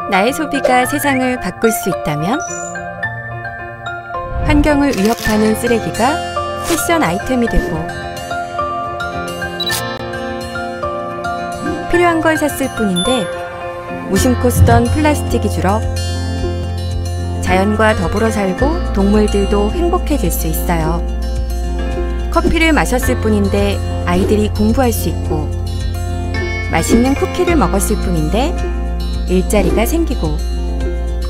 나의 소비가 세상을 바꿀 수 있다면? 환경을 위협하는 쓰레기가 패션 아이템이 되고, 필요한 걸 샀을 뿐인데 무심코 쓰던 플라스틱이 줄어 자연과 더불어 살고 동물들도 행복해질 수 있어요. 커피를 마셨을 뿐인데 아이들이 공부할 수 있고, 맛있는 쿠키를 먹었을 뿐인데 일자리가 생기고,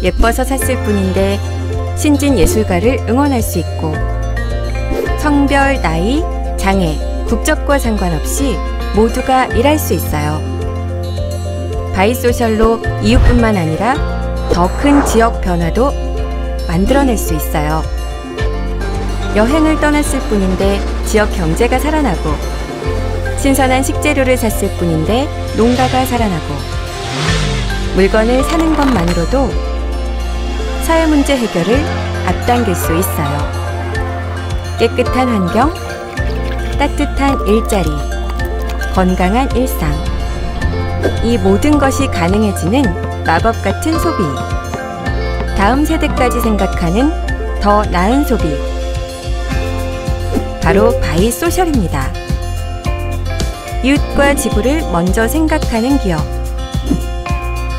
예뻐서 샀을 뿐인데 신진 예술가를 응원할 수 있고, 성별, 나이, 장애, 국적과 상관없이 모두가 일할 수 있어요. 바이소셜로 이웃뿐만 아니라 더 큰 지역 변화도 만들어낼 수 있어요. 여행을 떠났을 뿐인데 지역 경제가 살아나고, 신선한 식재료를 샀을 뿐인데 농가가 살아나고, 물건을 사는 것만으로도 사회 문제 해결을 앞당길 수 있어요. 깨끗한 환경, 따뜻한 일자리, 건강한 일상, 이 모든 것이 가능해지는 마법 같은 소비. 다음 세대까지 생각하는 더 나은 소비. 바로 바이소셜입니다. 이웃과 지구를 먼저 생각하는 기업.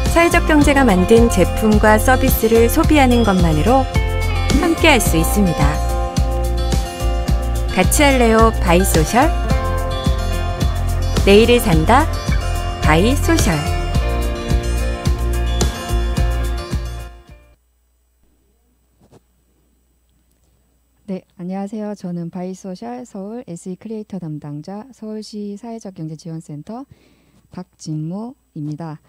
사회적 경제가 만든 제품과 서비스를 소비하는 것만으로 함께 할 수 있습니다. 같이 할래요, 바이소셜? 내일을 산다, 바이소셜. 네, 안녕하세요. 저는 바이소셜 서울 SE 크리에이터 담당자 서울시 사회적경제지원센터 박진무입니다.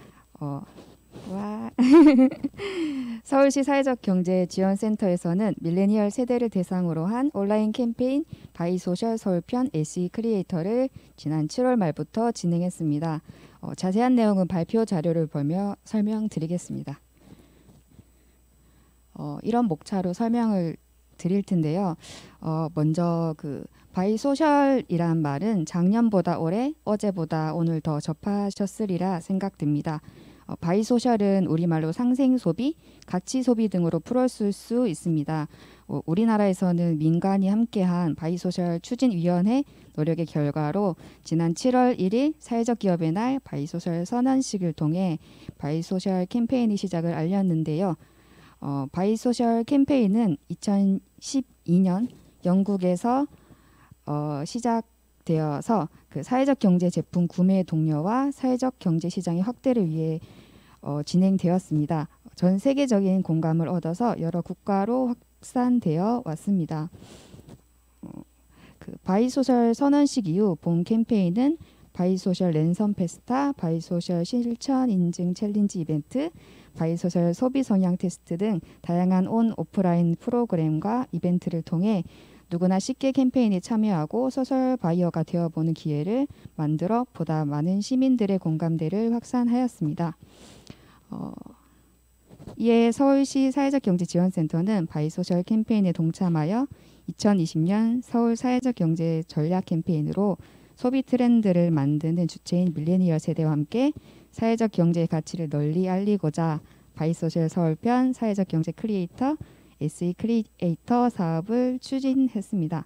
서울시 사회적경제지원센터에서는 밀레니얼 세대를 대상으로 한 온라인 캠페인 바이소셜 서울편 SE 크리에이터를 지난 7월 말부터 진행했습니다. 자세한 내용은 발표 자료를 보며 설명드리겠습니다. 이런 목차로 설명을 드릴 텐데요. 먼저 바이소셜이란 말은 작년보다 올해, 어제보다 오늘 더 접하셨으리라 생각됩니다. 바이소셜은 우리말로 상생소비, 가치소비 등으로 풀었을 수 있습니다. 우리나라에서는 민간이 함께한 바이소셜 추진위원회 노력의 결과로 지난 7월 1일 사회적 기업의 날 바이소셜 선언식을 통해 바이소셜 캠페인의 시작을 알렸는데요. 바이소셜 캠페인은 2012년 영국에서 시작되어서 사회적 경제 제품 구매 동료와 사회적 경제 시장의 확대를 위해 진행되었습니다. 전 세계적인 공감을 얻어서 여러 국가로 확산되어 왔습니다. 바이소셜 선언식 이후 본 캠페인은 바이소셜 랜선 페스타, 바이소셜 실천 인증 챌린지 이벤트, 바이소셜 소비 성향 테스트 등 다양한 온 오프라인 프로그램과 이벤트를 통해 누구나 쉽게 캠페인에 참여하고 소셜 바이어가 되어보는 기회를 만들어 보다 많은 시민들의 공감대를 확산하였습니다. 이에 서울시 사회적경제지원센터는 바이소셜 캠페인에 동참하여 2020년 서울 사회적 경제 전략 캠페인으로 소비 트렌드를 만드는 주체인 밀레니얼 세대와 함께 사회적 경제의 가치를 널리 알리고자 바이소셜 서울편 사회적 경제 크리에이터 SE 크리에이터 사업을 추진했습니다.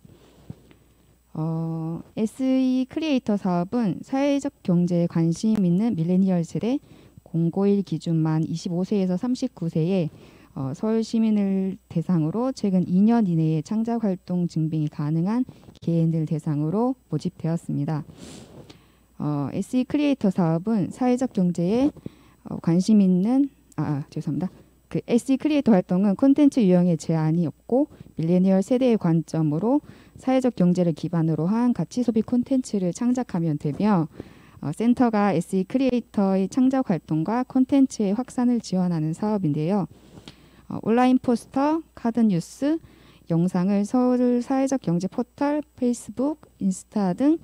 SE 크리에이터 사업은 사회적 경제에 관심 있는 밀레니얼 세대 091 기준 만 25세에서 39세의 서울 시민을 대상으로 최근 2년 이내에 창작 활동 증빙이 가능한 개인들 대상으로 모집되었습니다. SE 크리에이터 사업은 사회적 경제에 관심 있는 SE 크리에이터 활동은 콘텐츠 유형에 제한이 없고 밀레니얼 세대의 관점으로 사회적 경제를 기반으로 한 가치 소비 콘텐츠를 창작하면 되며, 센터가 SE 크리에이터의 창작 활동과 콘텐츠의 확산을 지원하는 사업인데요. 온라인 포스터, 카드 뉴스, 영상을 서울 사회적 경제 포털, 페이스북, 인스타 등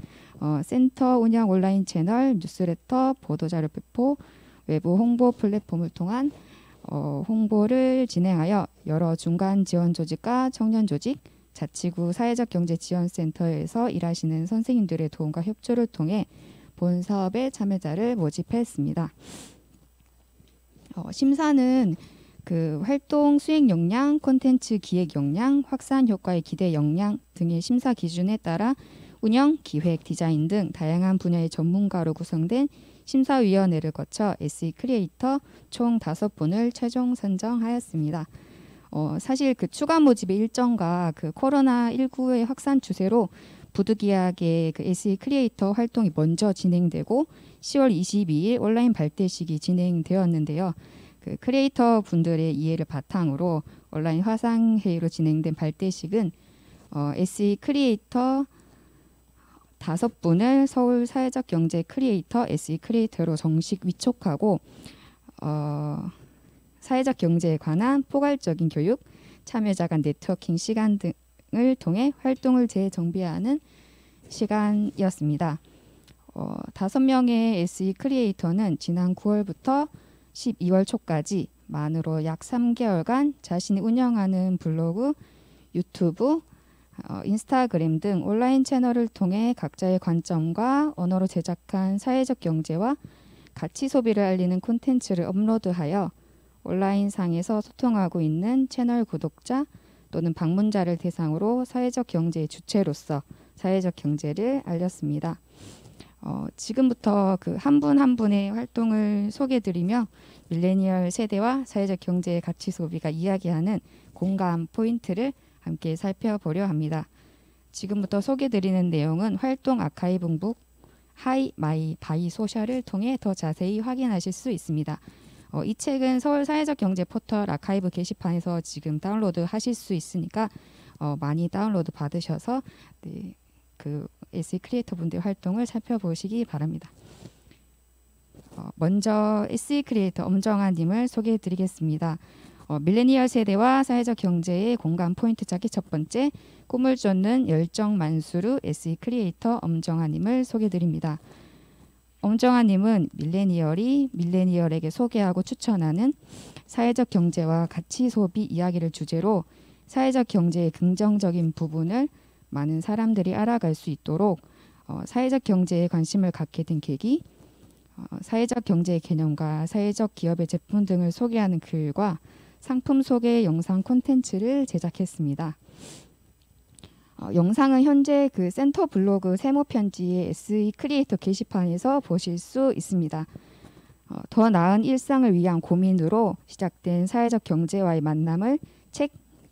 센터 운영 온라인 채널, 뉴스레터, 보도자료 배포, 외부 홍보 플랫폼을 통한 홍보를 진행하여 여러 중간 지원 조직과 청년 조직, 자치구 사회적 경제 지원센터에서 일하시는 선생님들의 도움과 협조를 통해 본 사업의 참여자를 모집했습니다. 심사는 그 활동 수행 역량, 콘텐츠 기획 역량, 확산 효과의 기대 역량 등의 심사 기준에 따라 운영, 기획, 디자인 등 다양한 분야의 전문가로 구성된 심사위원회를 거쳐 SE 크리에이터 총 5분을 최종 선정하였습니다. 사실 그 추가 모집의 일정과 그 코로나19의 확산 추세로 부득이하게 그 SE 크리에이터 활동이 먼저 진행되고 10월 22일 온라인 발대식이 진행되었는데요. 그 크리에이터 분들의 이해를 바탕으로 온라인 화상회의로 진행된 발대식은 SE 크리에이터 5분을 서울 사회적 경제 크리에이터 SE 크리에이터로 정식 위촉하고 사회적 경제에 관한 포괄적인 교육, 참여자 간 네트워킹 시간 등을 통해 활동을 재정비하는 시간이었습니다. 5명의 SE 크리에이터는 지난 9월부터 12월 초까지 만으로 약 3개월간 자신이 운영하는 블로그, 유튜브, 인스타그램 등 온라인 채널을 통해 각자의 관점과 언어로 제작한 사회적 경제와 가치 소비를 알리는 콘텐츠를 업로드하여 온라인상에서 소통하고 있는 채널 구독자 또는 방문자를 대상으로 사회적 경제의 주체로서 사회적 경제를 알렸습니다. 지금부터 그 한 분 한 분의 활동을 소개드리며 밀레니얼 세대와 사회적 경제의 가치 소비가 이야기하는 공감 포인트를 함께 살펴보려 합니다. 지금부터 소개드리는 내용은 활동 아카이브북 하이 마이 바이 소셜을 통해 더 자세히 확인하실 수 있습니다. 이 책은 서울 사회적 경제 포털 아카이브 게시판에서 지금 다운로드 하실 수 있으니까 많이 다운로드 받으셔서 그 SE 크리에이터 분들의 활동을 살펴보시기 바랍니다. 먼저 SE 크리에이터 엄정아 님을 소개해 드리겠습니다. 밀레니얼 세대와 사회적 경제의 공감 포인트 찾기 첫 번째, 꿈을 쫓는 열정 만수르 SE 크리에이터 엄정아 님을 소개해 드립니다. 엄정아 님은 밀레니얼이 밀레니얼에게 소개하고 추천하는 사회적 경제와 가치 소비 이야기를 주제로 사회적 경제의 긍정적인 부분을 많은 사람들이 알아갈 수 있도록 사회적 경제에 관심을 갖게 된 계기, 사회적 경제의 개념과 사회적 기업의 제품 등을 소개하는 글과 상품 소개 영상 콘텐츠를 제작했습니다. 영상은 현재 그 센터 블로그 세모 편지의 SE 크리에이터 게시판에서 보실 수 있습니다. 더 나은 일상을 위한 고민으로 시작된 사회적 경제와의 만남을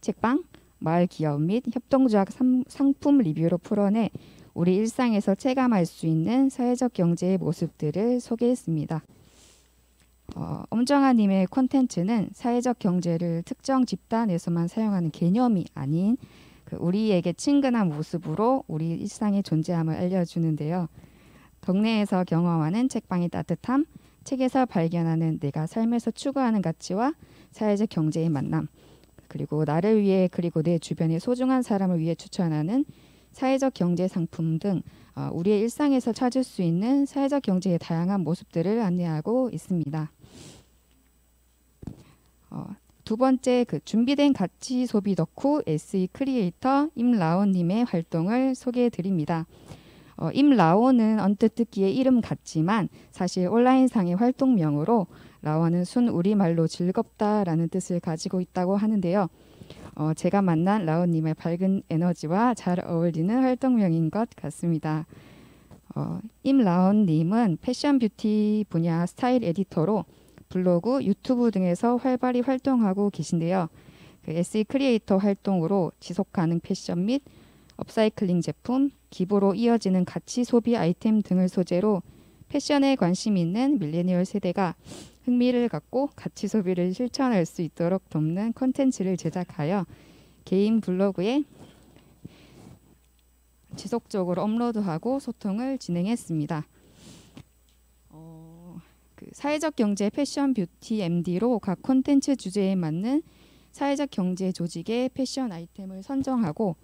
책방, 마을 기업 및 협동조합 상품 리뷰로 풀어내 우리 일상에서 체감할 수 있는 사회적 경제의 모습들을 소개했습니다. 엄정아 님의 콘텐츠는 사회적 경제를 특정 집단에서만 사용하는 개념이 아닌 우리에게 친근한 모습으로 우리 일상의 존재함을 알려주는데요. 동네에서 경험하는 책방의 따뜻함, 책에서 발견하는 내가 삶에서 추구하는 가치와 사회적 경제의 만남, 그리고 나를 위해 그리고 내 주변의 소중한 사람을 위해 추천하는 사회적 경제 상품 등 우리의 일상에서 찾을 수 있는 사회적 경제의 다양한 모습들을 안내하고 있습니다. 두 번째, 그 준비된 가치 소비 덕후 SE 크리에이터 임라온님의 활동을 소개해 드립니다. 임라온은 언뜻 듣기에 이름 같지만 사실 온라인상의 활동명으로 라온은 순 우리말로 즐겁다라는 뜻을 가지고 있다고 하는데요. 제가 만난 라온님의 밝은 에너지와 잘 어울리는 활동명인 것 같습니다. 임라온님은 패션 뷰티 분야 스타일 에디터로 블로그, 유튜브 등에서 활발히 활동하고 계신데요. 그 SE 크리에이터 활동으로 지속 가능 패션 및 업사이클링 제품, 기부로 이어지는 가치 소비 아이템 등을 소재로 패션에 관심 있는 밀레니얼 세대가 흥미를 갖고 가치 소비를 실천할 수 있도록 돕는 콘텐츠를 제작하여 개인 블로그에 지속적으로 업로드하고 소통을 진행했습니다. 그 사회적 경제 패션 뷰티 MD로 각 콘텐츠 주제에 맞는 사회적 경제 조직의 패션 아이템을 선정하고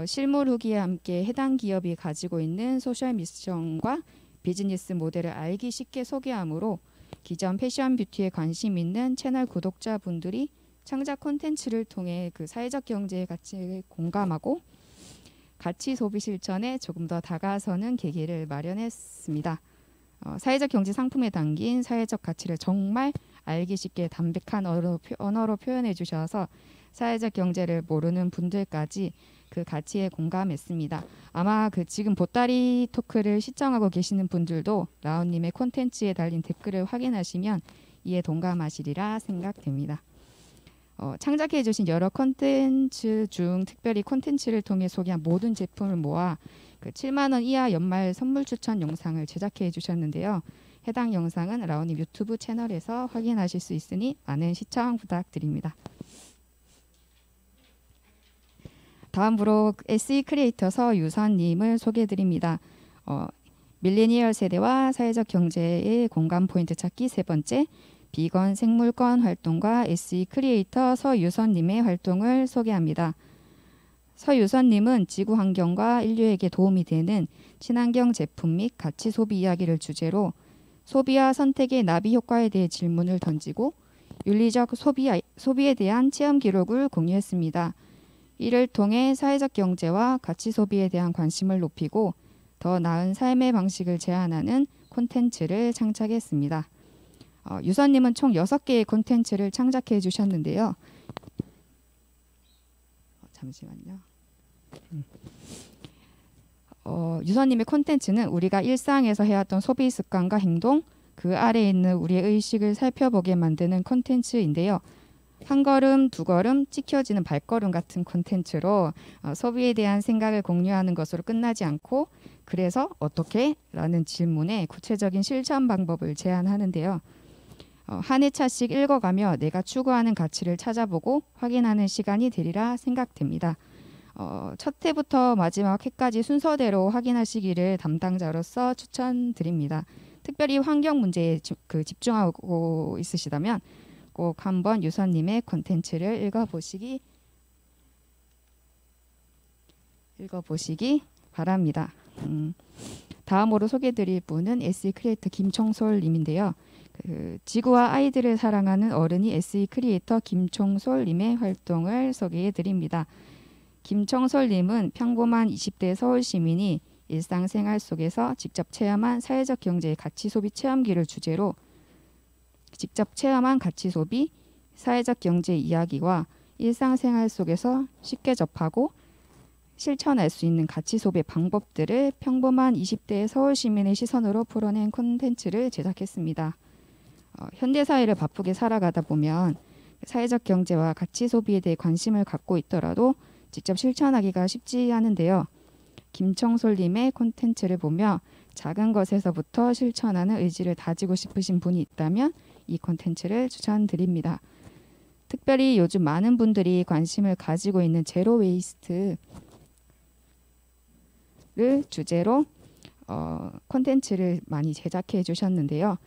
실물 후기와 함께 해당 기업이 가지고 있는 소셜 미션과 비즈니스 모델을 알기 쉽게 소개하므로 기존 패션 뷰티에 관심 있는 채널 구독자분들이 창작 콘텐츠를 통해 그 사회적 경제의 가치를 공감하고 가치 소비 실천에 조금 더 다가서는 계기를 마련했습니다. 사회적 경제 상품에 담긴 사회적 가치를 정말 알기 쉽게 담백한 언어로 표현해 주셔서 사회적 경제를 모르는 분들까지 그 가치에 공감했습니다. 아마 그 지금 보따리 토크를 시청하고 계시는 분들도 라온님의 콘텐츠에 달린 댓글을 확인하시면 이에 동감하시리라 생각됩니다. 창작해 주신 여러 콘텐츠 중 특별히 콘텐츠를 통해 소개한 모든 제품을 모아 그 7만 원 이하 연말 선물 추천 영상을 제작해 주셨는데요. 해당 영상은 라온님 유튜브 채널에서 확인하실 수 있으니 많은 시청 부탁드립니다. 다음으로 SE 크리에이터 서유선님을 소개해드립니다. 밀레니얼 세대와 사회적 경제의 공감 포인트 찾기 세 번째, 비건 생물권 활동과 SE 크리에이터 서유선님의 활동을 소개합니다. 서유선님은 지구 환경과 인류에게 도움이 되는 친환경 제품 및 가치 소비 이야기를 주제로 소비와 선택의 나비 효과에 대해 질문을 던지고 윤리적 소비에 대한 체험 기록을 공유했습니다. 이를 통해 사회적 경제와 가치 소비에 대한 관심을 높이고 더 나은 삶의 방식을 제안하는 콘텐츠를 창작했습니다. 유선님은 총 6개의 콘텐츠를 창작해 주셨는데요. 잠시만요. 유선님의 콘텐츠는 우리가 일상에서 해왔던 소비 습관과 행동, 그 아래에 있는 우리의 의식을 살펴보게 만드는 콘텐츠인데요. 한 걸음, 두 걸음 찍혀지는 발걸음 같은 콘텐츠로 소비에 대한 생각을 공유하는 것으로 끝나지 않고 그래서 어떻게? 라는 질문에 구체적인 실천 방법을 제안하는데요. 한 회차씩 읽어가며 내가 추구하는 가치를 찾아보고 확인하는 시간이 되리라 생각됩니다. 첫 회부터 마지막 회까지 순서대로 확인하시기를 담당자로서 추천드립니다. 특별히 환경 문제에 집중하고 있으시다면 꼭 한번 유선님의 콘텐츠를 읽어보시기 바랍니다. 다음으로 소개드릴 분은 SE 크리에이터 김총솔님인데요. 지구와 아이들을 사랑하는 어른이 SE 크리에이터 김총솔님의 활동을 소개해드립니다. 김총솔님은 평범한 20대 서울 시민이 일상생활 속에서 직접 체험한 사회적 경제의 가치 소비 체험기를 주제로 직접 체험한 가치 소비, 사회적 경제 이야기와 일상생활 속에서 쉽게 접하고 실천할 수 있는 가치 소비 방법들을 평범한 20대 서울 시민의 시선으로 풀어낸 콘텐츠를 제작했습니다. 현대사회를 바쁘게 살아가다 보면 사회적 경제와 가치 소비에 대해 관심을 갖고 있더라도 직접 실천하기가 쉽지 않은데요. 김청솔님의 콘텐츠를 보며 작은 것에서부터 실천하는 의지를 다지고 싶으신 분이 있다면 이 콘텐츠를 추천드립니다. 특별히 요즘 많은 분들이 관심을 가지고 있는 제로 웨이스트를 주제로 콘텐츠를 많이 제작해 주셨는데요.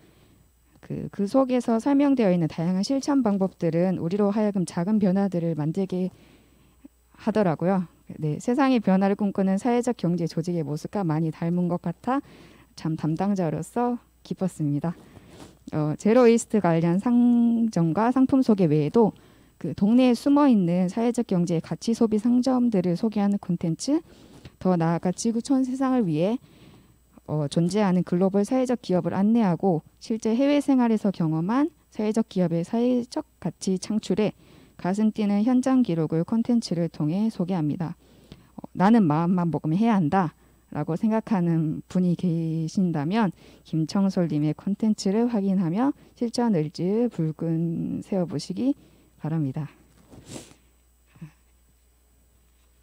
그 속에서 설명되어 있는 다양한 실천 방법들은 우리로 하여금 작은 변화들을 만들게 하더라고요. 네, 세상의 변화를 꿈꾸는 사회적 경제 조직의 모습과 많이 닮은 것 같아 참 담당자로서 기뻤습니다. 제로 웨이스트 관련 상점과 상품 소개 외에도 그 동네에 숨어있는 사회적 경제의 가치 소비 상점들을 소개하는 콘텐츠, 더 나아가 지구촌 세상을 위해 존재하는 글로벌 사회적 기업을 안내하고 실제 해외 생활에서 경험한 사회적 기업의 사회적 가치 창출에 가슴 뛰는 현장 기록을 콘텐츠를 통해 소개합니다. 나는 마음만 먹으면 해야 한다 라고 생각하는 분이 계신다면 김청솔님의 콘텐츠를 확인하며 실천 의지를 불끈 세워보시기 바랍니다.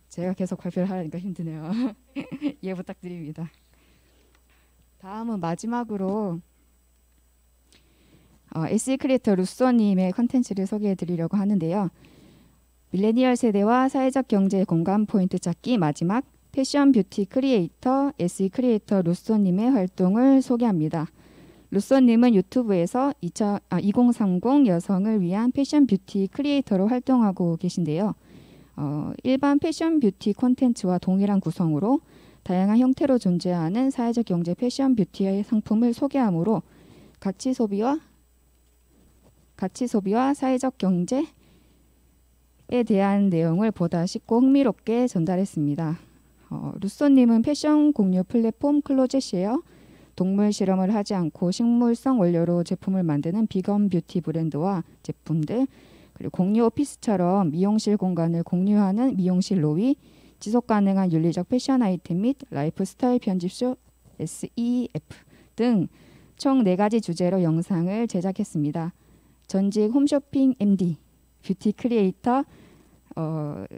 제가 계속 발표를 하려니까 힘드네요. 이해 부탁드립니다. 다음은 마지막으로 SE 크리에이터 루소님의 콘텐츠를 소개해드리려고 하는데요. 밀레니얼 세대와 사회적 경제의 공감 포인트 찾기 마지막 패션 뷰티 크리에이터 SE 크리에이터 루소님의 활동을 소개합니다. 루소님은 유튜브에서 2030 여성을 위한 패션 뷰티 크리에이터로 활동하고 계신데요. 일반 패션 뷰티 콘텐츠와 동일한 구성으로 다양한 형태로 존재하는 사회적 경제 패션 뷰티의 상품을 소개하므로 가치 소비와 사회적 경제에 대한 내용을 보다 쉽고 흥미롭게 전달했습니다. 루소님은 패션 공유 플랫폼 클로젯쉐어, 동물 실험을 하지 않고 식물성 원료로 제품을 만드는 비건 뷰티 브랜드와 제품들, 그리고 공유 오피스처럼 미용실 공간을 공유하는 미용실 로비, 지속 가능한 윤리적 패션 아이템 및 라이프 스타일 편집쇼 SEF 등 총 4가지 주제로 영상을 제작했습니다. 전직 홈쇼핑 MD, 뷰티 크리에이터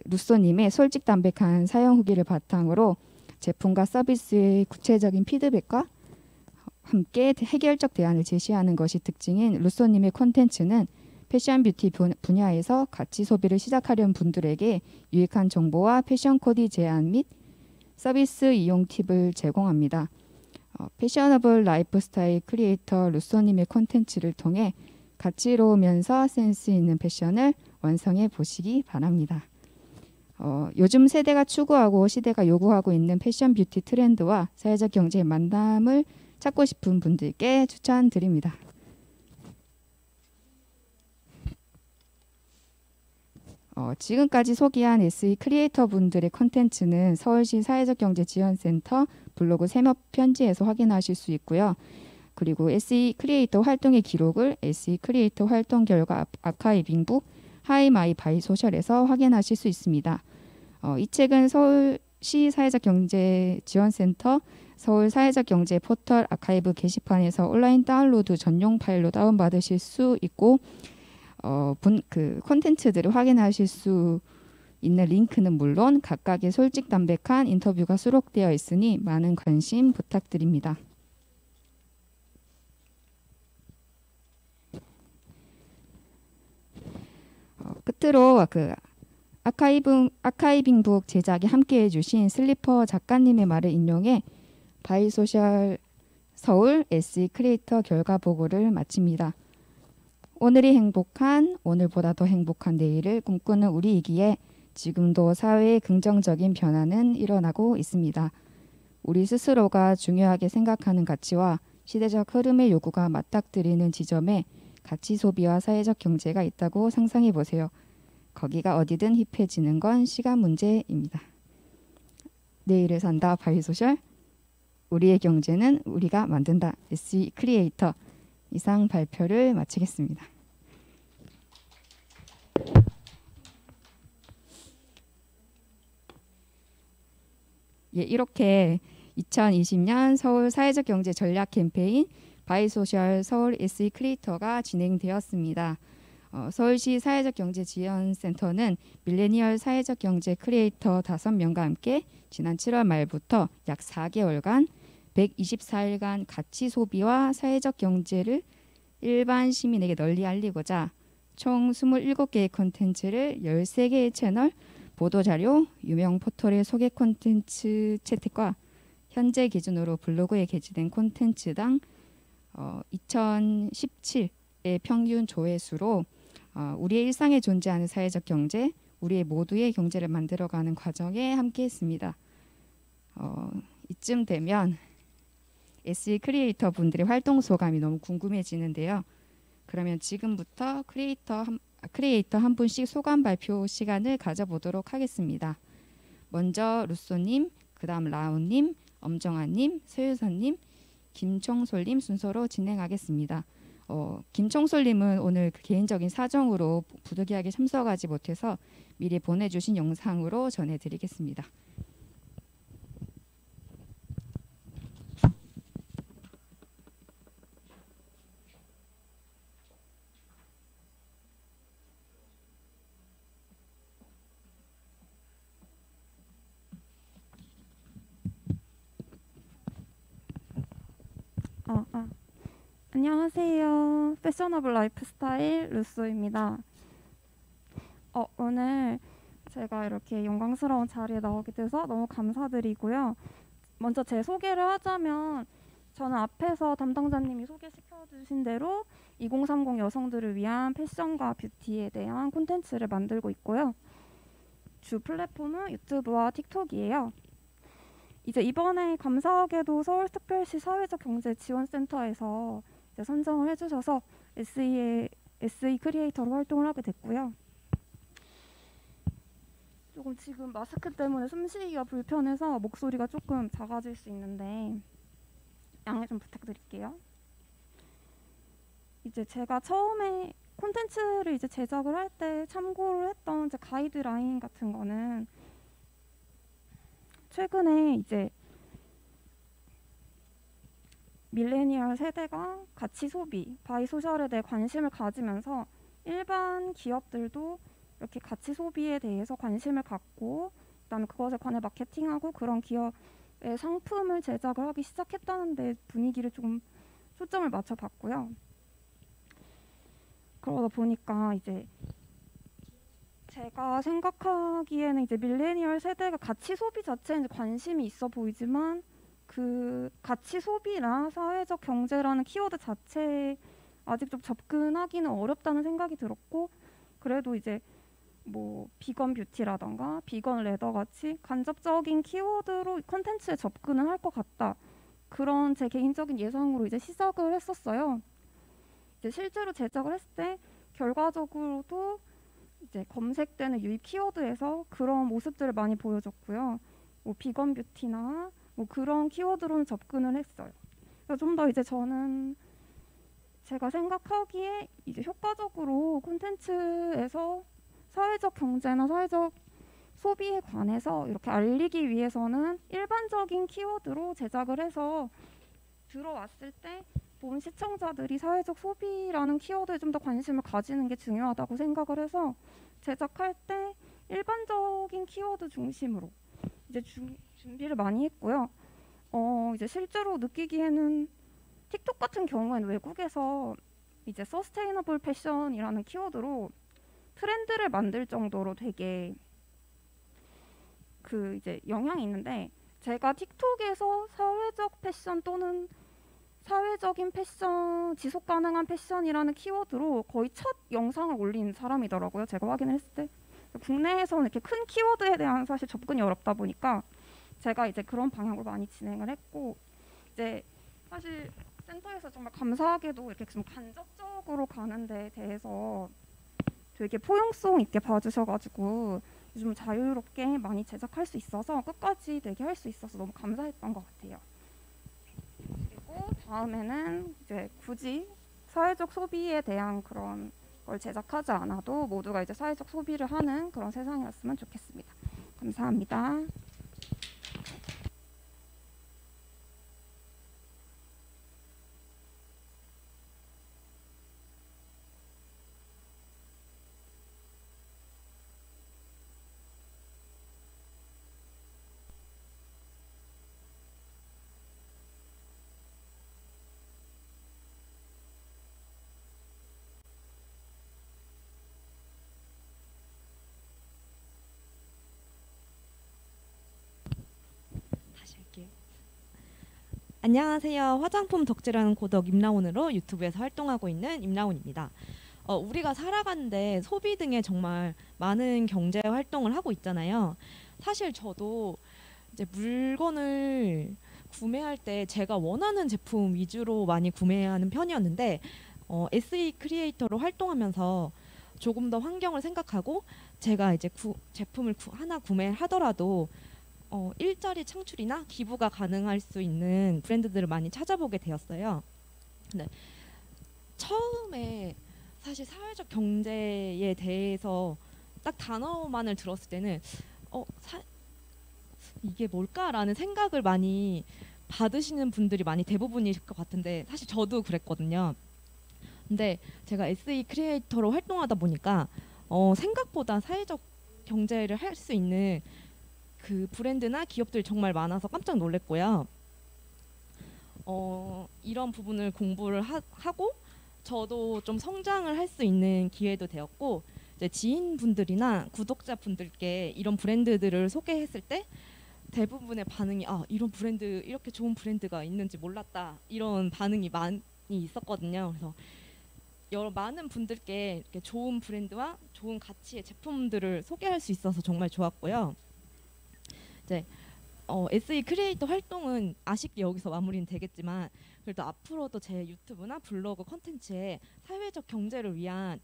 루소님의 솔직 담백한 사용 후기를 바탕으로 제품과 서비스의 구체적인 피드백과 함께 해결적 대안을 제시하는 것이 특징인 루소님의 콘텐츠는 패션 뷰티 분야에서 가치 소비를 시작하려는 분들에게 유익한 정보와 패션 코디 제안 및 서비스 이용 팁을 제공합니다. 패셔너블 라이프 스타일 크리에이터 루소님의 콘텐츠를 통해 가치로우면서 센스 있는 패션을 완성해 보시기 바랍니다. 요즘 세대가 추구하고 시대가 요구하고 있는 패션 뷰티 트렌드와 사회적 경제의 만남을 찾고 싶은 분들께 추천드립니다. 지금까지 소개한 SE 크리에이터 분들의 콘텐츠는 서울시 사회적경제지원센터 블로그 세몇 편지에서 확인하실 수 있고요. 그리고 SE 크리에이터 활동의 기록을 SE 크리에이터 활동 결과 아카이빙북 하이마이 바이소셜에서 확인하실 수 있습니다. 이 책은 서울시 사회적경제지원센터 서울 사회적경제 포털 아카이브 게시판에서 온라인 다운로드 전용 파일로 다운받으실 수 있고 콘텐츠들을 확인하실 수 있는 링크는 물론 각각의 솔직 담백한 인터뷰가 수록되어 있으니 많은 관심 부탁드립니다. 끝으로 아카이빙북 제작에 함께해 주신 슬리퍼 작가님의 말을 인용해 바이소셜 서울 SE 크리에이터 결과 보고를 마칩니다. 오늘이 행복한, 오늘보다 더 행복한 내일을 꿈꾸는 우리이기에 지금도 사회의 긍정적인 변화는 일어나고 있습니다. 우리 스스로가 중요하게 생각하는 가치와 시대적 흐름의 요구가 맞닥뜨리는 지점에 가치 소비와 사회적 경제가 있다고 상상해 보세요. 거기가 어디든 힙해지는 건 시간 문제입니다. 내일을 산다 바이소셜, 우리의 경제는 우리가 만든다 SE 크리에이터. 이상 발표를 마치겠습니다. 이렇게 2020년 서울 사회적 경제 전략 캠페인 바이소셜 서울 SE 크리에이터가 진행되었습니다. 서울시 사회적 경제 지원센터는 밀레니얼 사회적 경제 크리에이터 5명과 함께 지난 7월 말부터 약 4개월간 124일간 가치 소비와 사회적 경제를 일반 시민에게 널리 알리고자 총 27개의 콘텐츠를 13개의 채널, 보도자료, 유명 포털의 소개 콘텐츠 채택과 현재 기준으로 블로그에 게시된 콘텐츠당 2017의 평균 조회수로 우리의 일상에 존재하는 사회적 경제, 우리의 모두의 경제를 만들어가는 과정에 함께했습니다. 이쯤 되면 SE 크리에이터 분들의 활동 소감이 너무 궁금해지는데요. 그러면 지금부터 크리에이터 한 분씩 소감 발표 시간을 가져보도록 하겠습니다. 먼저 루소님, 그 다음 라온님, 엄정아님, 서유선님, 김총솔님 순서로 진행하겠습니다. 김총솔님은 오늘 개인적인 사정으로 부득이하게 참석하지 못해서 미리 보내주신 영상으로 전해드리겠습니다. 안녕하세요. 패셔너블 라이프스타일 루소입니다. 오늘 제가 이렇게 영광스러운 자리에 나오게 돼서 너무 감사드리고요. 먼저 제 소개를 하자면 저는 앞에서 담당자님이 소개시켜 주신 대로 2030 여성들을 위한 패션과 뷰티에 대한 콘텐츠를 만들고 있고요. 주 플랫폼은 유튜브와 틱톡이에요. 이제 이번에 감사하게도 서울특별시 사회적경제지원센터에서 이제 선정을 해주셔서 SE 크리에이터로 활동을 하게 됐고요. 조금 지금 마스크 때문에 숨쉬기가 불편해서 목소리가 조금 작아질 수 있는데 양해 좀 부탁드릴게요. 이제 제가 처음에 콘텐츠를 이제 제작을 할 때 참고를 했던 이제 가이드라인 같은 거는 최근에 이제 밀레니얼 세대가 가치 소비, 바이소셜에 대해 관심을 가지면서 일반 기업들도 이렇게 가치 소비에 대해서 관심을 갖고 그다음에 그것에 관해 마케팅하고 그런 기업의 상품을 제작을 하기 시작했다는 데 분위기를 좀 초점을 맞춰봤고요. 그러다 보니까 이제 제가 생각하기에는 이제 밀레니얼 세대가 가치 소비 자체에 이제 관심이 있어 보이지만 그 가치 소비나 사회적 경제라는 키워드 자체에 아직 좀 접근하기는 어렵다는 생각이 들었고, 그래도 이제 뭐 비건 뷰티라던가 비건 레더 같이 간접적인 키워드로 콘텐츠에 접근을 할 것 같다. 그런 제 개인적인 예상으로 이제 시작을 했었어요. 이제 실제로 제작을 했을 때 결과적으로도 이제 검색되는 유입 키워드에서 그런 모습들을 많이 보여줬고요. 뭐 비건 뷰티나 뭐 그런 키워드로는 접근을 했어요. 그래서 좀 더 이제 저는 제가 생각하기에 이제 효과적으로 콘텐츠에서 사회적 경제나 사회적 소비에 관해서 이렇게 알리기 위해서는 일반적인 키워드로 제작을 해서 들어왔을 때 본 시청자들이 사회적 소비라는 키워드에 좀 더 관심을 가지는 게 중요하다고 생각을 해서 제작할 때 일반적인 키워드 중심으로 이제 준비를 많이 했고요. 이제 실제로 느끼기에는 틱톡 같은 경우에는 외국에서 이제 서스테이너블 패션이라는 키워드로 트렌드를 만들 정도로 되게 그 이제 영향이 있는데, 제가 틱톡에서 사회적 패션 또는 사회적인 패션, 지속 가능한 패션이라는 키워드로 거의 첫 영상을 올린 사람이더라고요. 제가 확인을 했을 때. 국내에서는 이렇게 큰 키워드에 대한 사실 접근이 어렵다 보니까 제가 이제 그런 방향으로 많이 진행을 했고, 이제 사실 센터에서 정말 감사하게도 이렇게 좀 간접적으로 가는 데 대해서 되게 포용성 있게 봐주셔가지고 좀 자유롭게 많이 제작할 수 있어서 끝까지 되게 할 수 있어서 너무 감사했던 것 같아요. 그리고 다음에는 이제 굳이 사회적 소비에 대한 그런 걸 제작하지 않아도 모두가 이제 사회적 소비를 하는 그런 세상이었으면 좋겠습니다. 감사합니다. 다시 할게요. 안녕하세요. 화장품 덕질하는 고덕 임라온으로 유튜브에서 활동하고 있는 임라온입니다. 우리가 살아가는데 소비 등에 정말 많은 경제 활동을 하고 있잖아요. 사실 저도 이제 물건을 구매할 때 제가 원하는 제품 위주로 많이 구매하는 편이었는데 SE 크리에이터로 활동하면서 조금 더 환경을 생각하고 제가 이제 제품을 하나 구매하더라도 일자리 창출이나 기부가 가능할 수 있는 브랜드들을 많이 찾아보게 되었어요. 근데 처음에 사실 사회적 경제에 대해서 딱 단어만을 들었을 때는 이게 뭘까라는 생각을 많이 받으시는 분들이 많이 대부분이실 것 같은데 사실 저도 그랬거든요. 근데 제가 SE 크리에이터로 활동하다 보니까 생각보다 사회적 경제를 할 수 있는 그 브랜드나 기업들이 정말 많아서 깜짝 놀랐고요. 이런 부분을 공부를 하고 저도 좀 성장을 할 수 있는 기회도 되었고, 이제 지인분들이나 구독자분들께 이런 브랜드들을 소개했을 때 대부분의 반응이 이런 브랜드, 이렇게 좋은 브랜드가 있는지 몰랐다, 이런 반응이 많이 있었거든요. 그래서 많은 분들께 이렇게 좋은 브랜드와 좋은 가치의 제품들을 소개할 수 있어서 정말 좋았고요. 이제 SE 크리에이터 활동은 아쉽게 여기서 마무리는 되겠지만 그래도 앞으로도 제 유튜브나 블로그 콘텐츠에 사회적 경제를 위한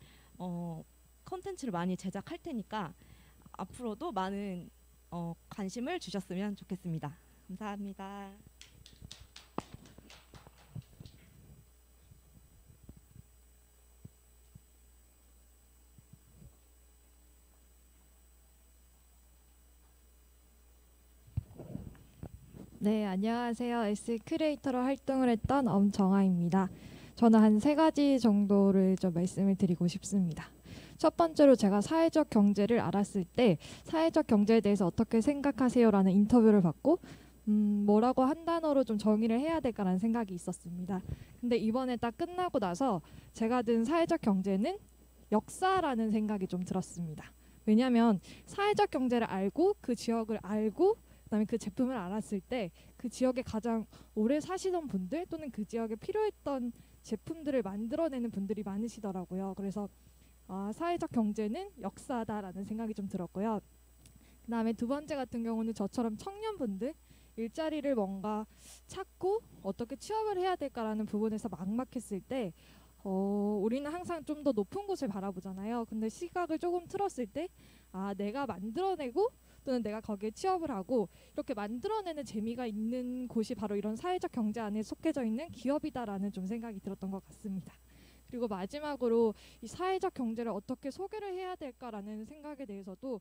콘텐츠를 많이 제작할 테니까 앞으로도 많은 관심을 주셨으면 좋겠습니다. 감사합니다. 네, 안녕하세요. S 크리에이터로 활동을 했던 엄정아입니다. 저는 한 3가지 정도를 좀 말씀을 드리고 싶습니다. 첫 번째로 제가 사회적 경제를 알았을 때 사회적 경제에 대해서 어떻게 생각하세요라는 인터뷰를 받고 뭐라고 한 단어로 좀 정의를 해야 될까라는 생각이 있었습니다. 근데 이번에 딱 끝나고 나서 제가 든 사회적 경제는 역사라는 생각이 좀 들었습니다. 왜냐하면 사회적 경제를 알고 그 지역을 알고 그다음에 그 제품을 알았을 때 그 지역에 가장 오래 사시던 분들 또는 그 지역에 필요했던 제품들을 만들어내는 분들이 많으시더라고요. 그래서 사회적 경제는 역사다라는 생각이 좀 들었고요. 그다음에 두 번째 같은 경우는 저처럼 청년분들 일자리를 뭔가 찾고 어떻게 취업을 해야 될까라는 부분에서 막막했을 때 우리는 항상 좀 더 높은 곳을 바라보잖아요. 근데 시각을 조금 틀었을 때 내가 만들어내고 또는 내가 거기에 취업을 하고 이렇게 만들어내는 재미가 있는 곳이 바로 이런 사회적 경제 안에 속해져 있는 기업이다라는 좀 생각이 들었던 것 같습니다. 그리고 마지막으로 이 사회적 경제를 어떻게 소개를 해야 될까라는 생각에 대해서도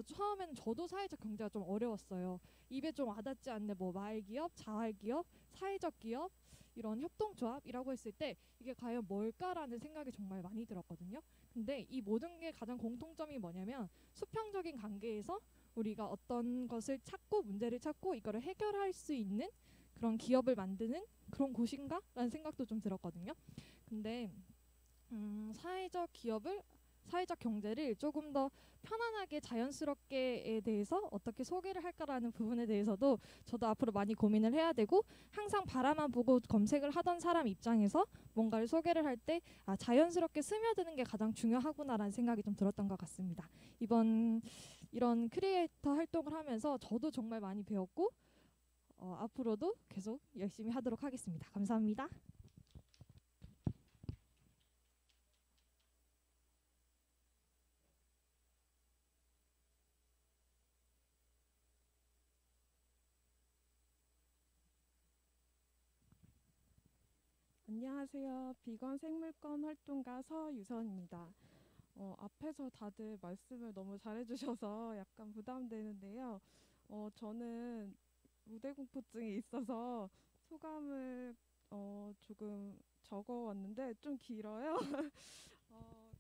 처음에는 저도 사회적 경제가 좀 어려웠어요. 입에 좀 와닿지 않는 뭐 마을기업, 자활기업, 사회적 기업 이런 협동조합이라고 했을 때 이게 과연 뭘까라는 생각이 정말 많이 들었거든요. 근데 이 모든 게 가장 공통점이 뭐냐면 수평적인 관계에서 우리가 어떤 것을 찾고 문제를 찾고 이거를 해결할 수 있는 그런 기업을 만드는 그런 곳인가? 라는 생각도 좀 들었거든요. 근데 사회적 경제를 조금 더 편안하게 자연스럽게에 대해서 어떻게 소개를 할까라는 부분에 대해서도 저도 앞으로 많이 고민을 해야 되고 항상 바라만 보고 검색을 하던 사람 입장에서 뭔가를 소개를 할 때 자연스럽게 스며드는 게 가장 중요하구나라는 생각이 좀 들었던 것 같습니다. 이번 이런 크리에이터 활동을 하면서 저도 정말 많이 배웠고 앞으로도 계속 열심히 하도록 하겠습니다. 감사합니다. 안녕하세요. 비건 생물권 활동가 서유선입니다. 앞에서 다들 말씀을 너무 잘해주셔서 약간 부담되는데요. 저는 무대 공포증이 있어서 소감을 조금 적어왔는데 좀 길어요.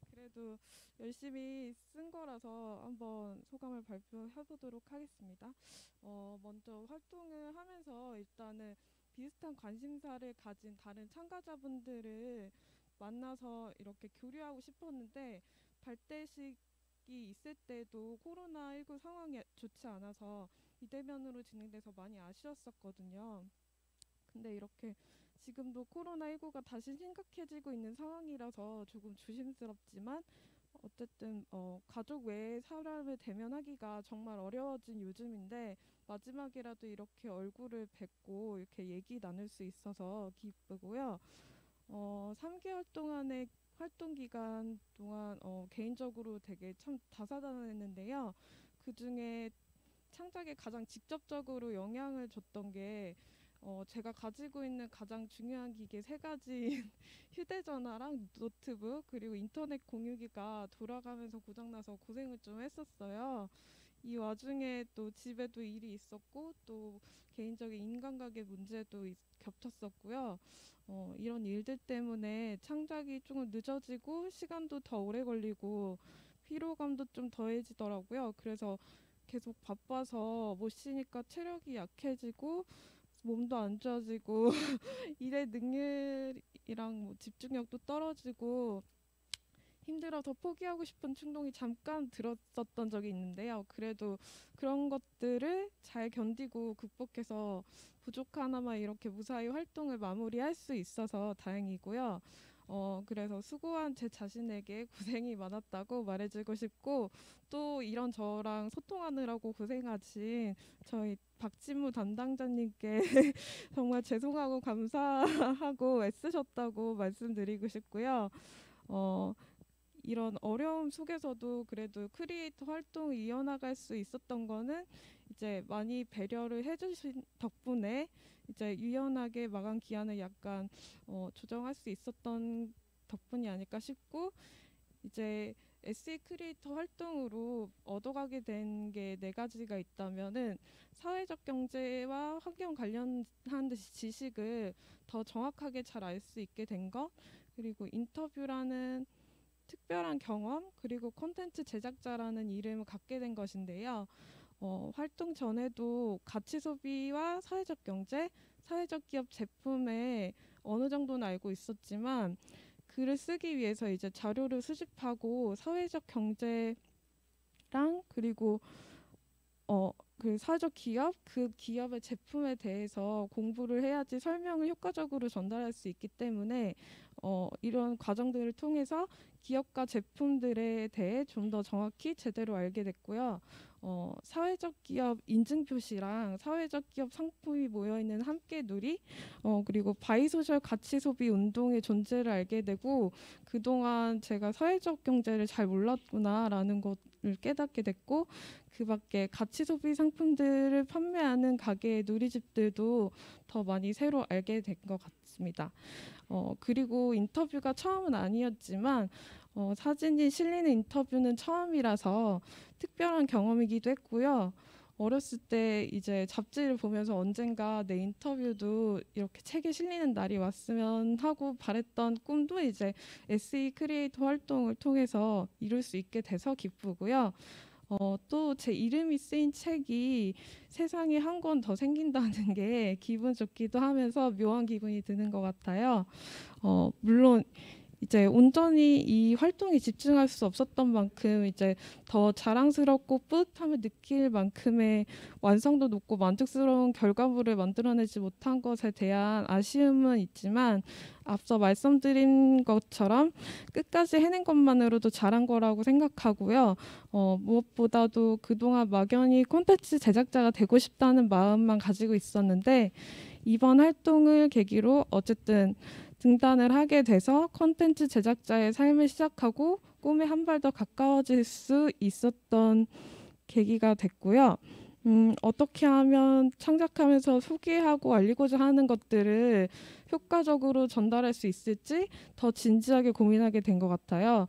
그래도 열심히 쓴 거라서 한번 소감을 발표해 보도록 하겠습니다. 먼저 활동을 하면서 일단은 비슷한 관심사를 가진 다른 참가자분들을 만나서 이렇게 교류하고 싶었는데 발대식이 있을 때도 코로나19 상황이 좋지 않아서 비대면으로 진행돼서 많이 아쉬웠었거든요. 근데 이렇게 지금도 코로나19가 다시 심각해지고 있는 상황이라서 조금 조심스럽지만 어쨌든 가족 외의 사람을 대면하기가 정말 어려워진 요즘인데 마지막이라도 이렇게 얼굴을 뵙고 이렇게 얘기 나눌 수 있어서 기쁘고요. 3개월 동안의 활동 기간 동안 개인적으로 되게 참 다사다난했는데요. 그중에 창작에 가장 직접적으로 영향을 줬던 게 제가 가지고 있는 가장 중요한 기계 3가지 휴대전화랑 노트북 그리고 인터넷 공유기가 돌아가면서 고장나서 고생을 좀 했었어요. 이 와중에 또 집에도 일이 있었고 또 개인적인 인간관계 문제도 겹쳤었고요. 이런 일들 때문에 창작이 조금 늦어지고 시간도 더 오래 걸리고 피로감도 좀 더해지더라고요. 그래서 계속 바빠서 못 쉬니까 체력이 약해지고 몸도 안 좋아지고 일의 능률이랑 뭐 집중력도 떨어지고 힘들어서 포기하고 싶은 충동이 잠깐 들었었던 적이 있는데요. 그래도 그런 것들을 잘 견디고 극복해서 부족하나마 이렇게 무사히 활동을 마무리할 수 있어서 다행이고요. 그래서 수고한 제 자신에게 고생이 많았다고 말해주고 싶고 또 이런 저랑 소통하느라고 고생하신 저희 박진무 담당자님께 정말 죄송하고 감사하고 애쓰셨다고 말씀드리고 싶고요. 이런 어려움 속에서도 그래도 크리에이터 활동을 이어나갈 수 있었던 거는 이제 많이 배려를 해주신 덕분에 이제 유연하게 마감 기한을 약간 조정할 수 있었던 덕분이 아닐까 싶고 이제 SE 크리에이터 활동으로 얻어가게 된 게 4가지가 있다면은 사회적 경제와 환경 관련한 지식을 더 정확하게 잘 알 수 있게 된 것, 그리고 인터뷰라는 특별한 경험, 그리고 콘텐츠 제작자라는 이름을 갖게 된 것인데요. 활동 전에도 가치 소비와 사회적 경제, 사회적 기업 제품에 어느 정도는 알고 있었지만 글을 쓰기 위해서 이제 자료를 수집하고 사회적 경제랑 그리고 그 사회적 기업, 그 기업의 제품에 대해서 공부를 해야지 설명을 효과적으로 전달할 수 있기 때문에 이런 과정들을 통해서 기업과 제품들에 대해 좀 더 정확히 제대로 알게 됐고요. 사회적 기업 인증 표시랑 사회적 기업 상품이 모여있는 함께 누리, 그리고 바이소셜 가치 소비 운동의 존재를 알게 되고, 그동안 제가 사회적 경제를 잘 몰랐구나라는 것을 깨닫게 됐고, 그 밖에 가치 소비 상품들을 판매하는 가게의 누리집들도 더 많이 새로 알게 된 것 같습니다. 그리고 인터뷰가 처음은 아니었지만 사진이 실리는 인터뷰는 처음이라서 특별한 경험이기도 했고요. 어렸을 때 이제 잡지를 보면서 언젠가 내 인터뷰도 이렇게 책에 실리는 날이 왔으면 하고 바랬던 꿈도 이제 SE 크리에이터 활동을 통해서 이룰 수 있게 돼서 기쁘고요. 또 제 이름이 쓰인 책이 세상에 한 권 더 생긴다는 게 기분 좋기도 하면서 묘한 기분이 드는 것 같아요. 물론 이제 온전히 이 활동에 집중할 수 없었던 만큼 이제 더 자랑스럽고 뿌듯함을 느낄 만큼의 완성도 높고 만족스러운 결과물을 만들어내지 못한 것에 대한 아쉬움은 있지만, 앞서 말씀드린 것처럼 끝까지 해낸 것만으로도 잘한 거라고 생각하고요. 무엇보다도 그동안 막연히 콘텐츠 제작자가 되고 싶다는 마음만 가지고 있었는데, 이번 활동을 계기로 어쨌든 등단을 하게 돼서 콘텐츠 제작자의 삶을 시작하고 꿈에 한 발 더 가까워질 수 있었던 계기가 됐고요. 어떻게 하면 창작하면서 소개하고 알리고자 하는 것들을 효과적으로 전달할 수 있을지 더 진지하게 고민하게 된 것 같아요.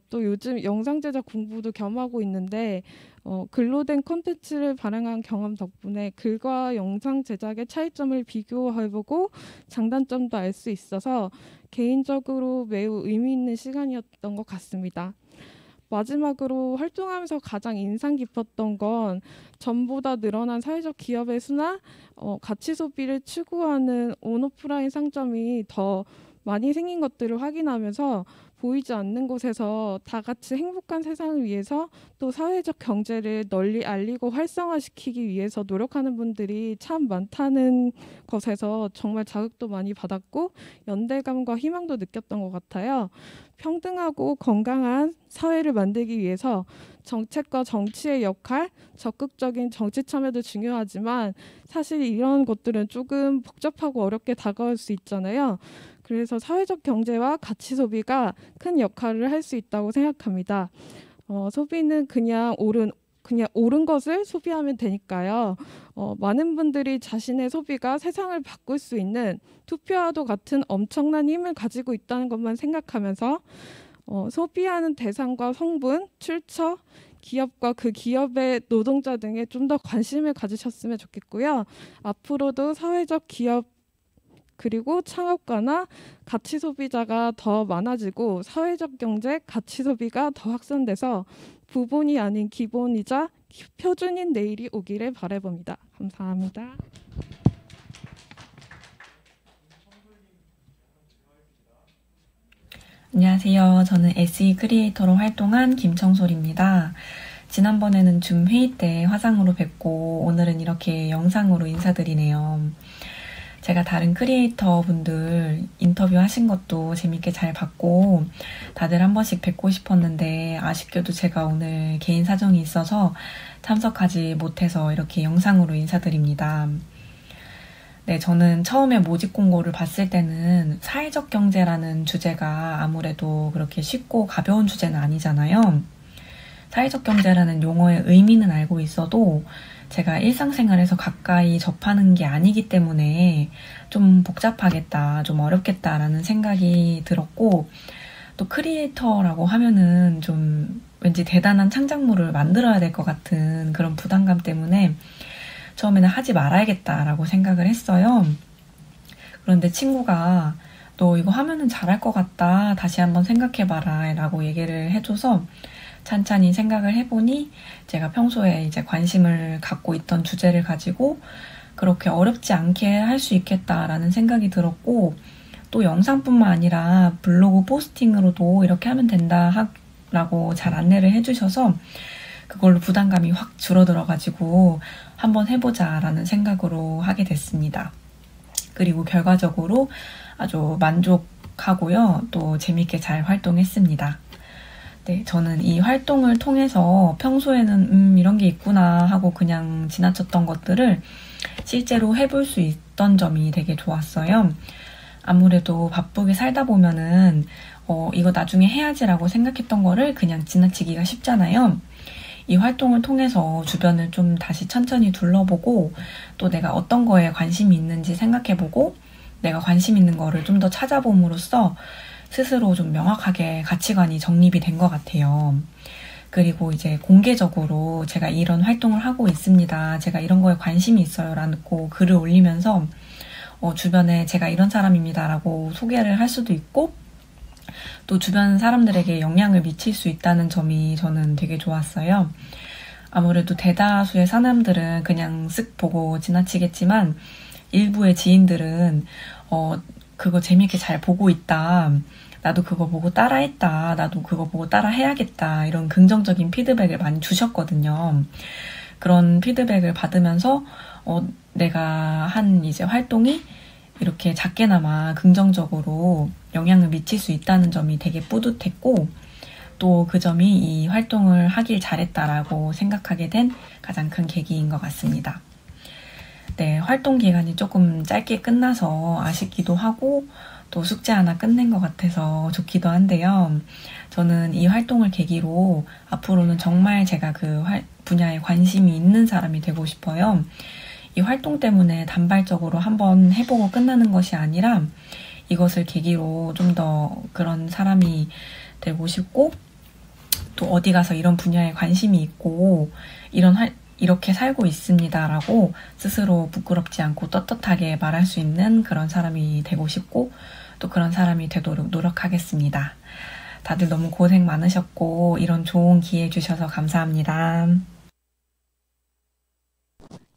또 요즘 영상 제작 공부도 겸하고 있는데 글로 된 콘텐츠를 발행한 경험 덕분에 글과 영상 제작의 차이점을 비교해보고 장단점도 알 수 있어서 개인적으로 매우 의미 있는 시간이었던 것 같습니다. 마지막으로 활동하면서 가장 인상 깊었던 건 전보다 늘어난 사회적 기업의 수나 가치 소비를 추구하는 온오프라인 상점이 더 많이 생긴 것들을 확인하면서 보이지 않는 곳에서 다 같이 행복한 세상을 위해서 또 사회적 경제를 널리 알리고 활성화시키기 위해서 노력하는 분들이 참 많다는 것에서 정말 자극도 많이 받았고 연대감과 희망도 느꼈던 것 같아요. 평등하고 건강한 사회를 만들기 위해서 정책과 정치의 역할, 적극적인 정치 참여도 중요하지만 사실 이런 것들은 조금 복잡하고 어렵게 다가올 수 있잖아요. 그래서 사회적 경제와 가치 소비가 큰 역할을 할 수 있다고 생각합니다. 소비는 그냥 옳은 것을 소비하면 되니까요. 많은 분들이 자신의 소비가 세상을 바꿀 수 있는 투표와도 같은 엄청난 힘을 가지고 있다는 것만 생각하면서 소비하는 대상과 성분, 출처, 기업과 그 기업의 노동자 등에 좀 더 관심을 가지셨으면 좋겠고요. 앞으로도 사회적 기업 그리고 창업가나 가치 소비자가 더 많아지고 사회적 경제, 가치 소비가 더 확산돼서 부분이 아닌 기본이자 표준인 내일이 오기를 바라봅니다. 감사합니다. 안녕하세요. 저는 SE 크리에이터로 활동한 김청솔입니다. 지난번에는 줌 회의 때 화상으로 뵙고 오늘은 이렇게 영상으로 인사드리네요. 제가 다른 크리에이터 분들 인터뷰 하신 것도 재밌게 잘 봤고 다들 한 번씩 뵙고 싶었는데 아쉽게도 제가 오늘 개인 사정이 있어서 참석하지 못해서 이렇게 영상으로 인사드립니다. 네, 저는 처음에 모집 공고를 봤을 때는 사회적 경제라는 주제가 아무래도 그렇게 쉽고 가벼운 주제는 아니잖아요. 사회적 경제라는 용어의 의미는 알고 있어도 제가 일상생활에서 가까이 접하는 게 아니기 때문에 좀 복잡하겠다, 좀 어렵겠다라는 생각이 들었고 또 크리에이터라고 하면은 좀 왠지 대단한 창작물을 만들어야 될 것 같은 그런 부담감 때문에 처음에는 하지 말아야겠다라고 생각을 했어요. 그런데 친구가 너 이거 하면은 잘할 것 같다. 다시 한번 생각해봐라. 라고 얘기를 해줘서 찬찬히 생각을 해보니 제가 평소에 이제 관심을 갖고 있던 주제를 가지고 그렇게 어렵지 않게 할 수 있겠다라는 생각이 들었고 또 영상뿐만 아니라 블로그 포스팅으로도 이렇게 하면 된다 라고 잘 안내를 해주셔서 그걸로 부담감이 확 줄어들어가지고 한번 해보자 라는 생각으로 하게 됐습니다. 그리고 결과적으로 아주 만족하고요. 또 재밌게 잘 활동했습니다. 네, 저는 이 활동을 통해서 평소에는 이런 게 있구나 하고 그냥 지나쳤던 것들을 실제로 해볼 수 있던 점이 되게 좋았어요. 아무래도 바쁘게 살다 보면은 이거 나중에 해야지라고 생각했던 거를 그냥 지나치기가 쉽잖아요. 이 활동을 통해서 주변을 좀 다시 천천히 둘러보고 또 내가 어떤 거에 관심이 있는지 생각해보고 내가 관심 있는 거를 좀 더 찾아봄으로써 스스로 좀 명확하게 가치관이 정립이 된 것 같아요. 그리고 이제 공개적으로 제가 이런 활동을 하고 있습니다. 제가 이런 거에 관심이 있어요. 라고 글을 올리면서 주변에 제가 이런 사람입니다. 라고 소개를 할 수도 있고 또 주변 사람들에게 영향을 미칠 수 있다는 점이 저는 되게 좋았어요. 아무래도 대다수의 사람들은 그냥 쓱 보고 지나치겠지만 일부의 지인들은 그거 재밌게 잘 보고 있다. 나도 그거 보고 따라했다. 나도 그거 보고 따라해야겠다. 이런 긍정적인 피드백을 많이 주셨거든요. 그런 피드백을 받으면서 내가 한 이제 활동이 이렇게 작게나마 긍정적으로 영향을 미칠 수 있다는 점이 되게 뿌듯했고 또 그 점이 이 활동을 하길 잘했다라고 생각하게 된 가장 큰 계기인 것 같습니다. 네, 활동 기간이 조금 짧게 끝나서 아쉽기도 하고 또 숙제 하나 끝낸 것 같아서 좋기도 한데요. 저는 이 활동을 계기로 앞으로는 정말 제가 그 분야에 관심이 있는 사람이 되고 싶어요. 이 활동 때문에 단발적으로 한번 해보고 끝나는 것이 아니라 이것을 계기로 좀 더 그런 사람이 되고 싶고 또 어디 가서 이런 분야에 관심이 있고 이렇게 살고 있습니다라고 스스로 부끄럽지 않고 떳떳하게 말할 수 있는 그런 사람이 되고 싶고 또 그런 사람이 되도록 노력하겠습니다. 다들 너무 고생 많으셨고 이런 좋은 기회 주셔서 감사합니다.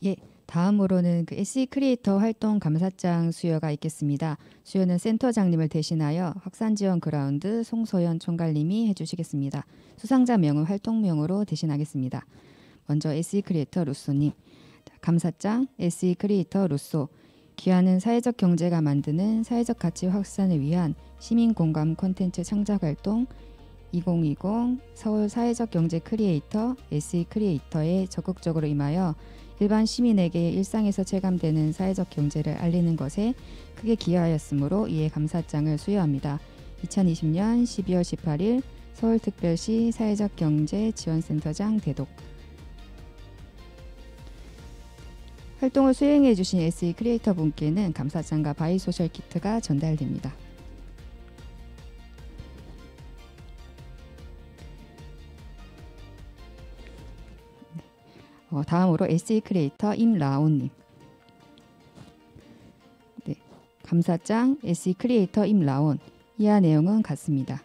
예, 다음으로는 그 SE 크리에이터 활동 감사장 수여가 있겠습니다. 수여는 센터장님을 대신하여 확산지원 그라운드 송소연 총괄님이 해주시겠습니다. 수상자 명은 활동명으로 대신하겠습니다. 먼저 SE 크리에이터 루소님, 감사장 SE 크리에이터 루소, 귀하는 사회적 경제가 만드는 사회적 가치 확산을 위한 시민 공감 콘텐츠 창작 활동 2020 서울 사회적 경제 크리에이터 SE 크리에이터에 적극적으로 임하여 일반 시민에게 일상에서 체감되는 사회적 경제를 알리는 것에 크게 기여하였으므로 이에 감사장을 수여합니다. 2020년 12월 18일 서울특별시 사회적 경제 지원센터장 대독. 활동을 수행해 주신 SE 크리에이터 분께는 감사장과 바이소셜 키트가 전달됩니다. 다음으로 SE 크리에이터 임라온님. 네, 감사장 SE 크리에이터 임라온. 이하 내용은 같습니다.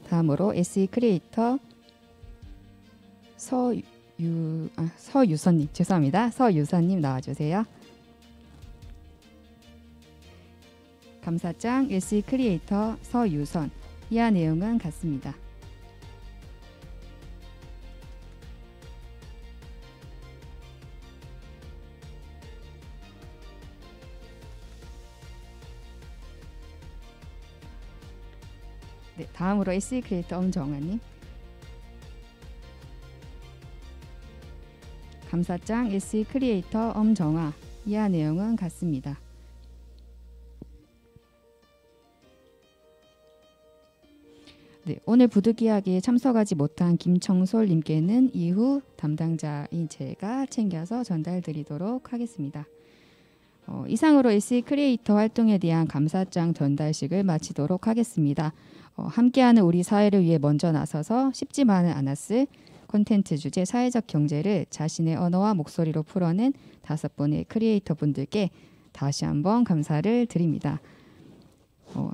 다음으로 SE 크리에이터 서유선님, 죄송합니다. 서유선님 나와주세요. 감사장 SE 크리에이터 서유선. 이하 내용은 같습니다. 네, 다음으로 SE 크리에이터 엄정아님. 감사장 SE 크리에이터 엄정아. 이하 내용은 같습니다. 네, 오늘 부득이하게 참석하지 못한 김청솔님께는 이후 담당자인 제가 챙겨서 전달드리도록 하겠습니다. 이상으로 SE 크리에이터 활동에 대한 감사장 전달식을 마치도록 하겠습니다. 함께하는 우리 사회를 위해 먼저 나서서 쉽지만은 않았을 콘텐츠 주제 사회적 경제를 자신의 언어와 목소리로 풀어낸 5분의 크리에이터 분들께 다시 한번 감사를 드립니다.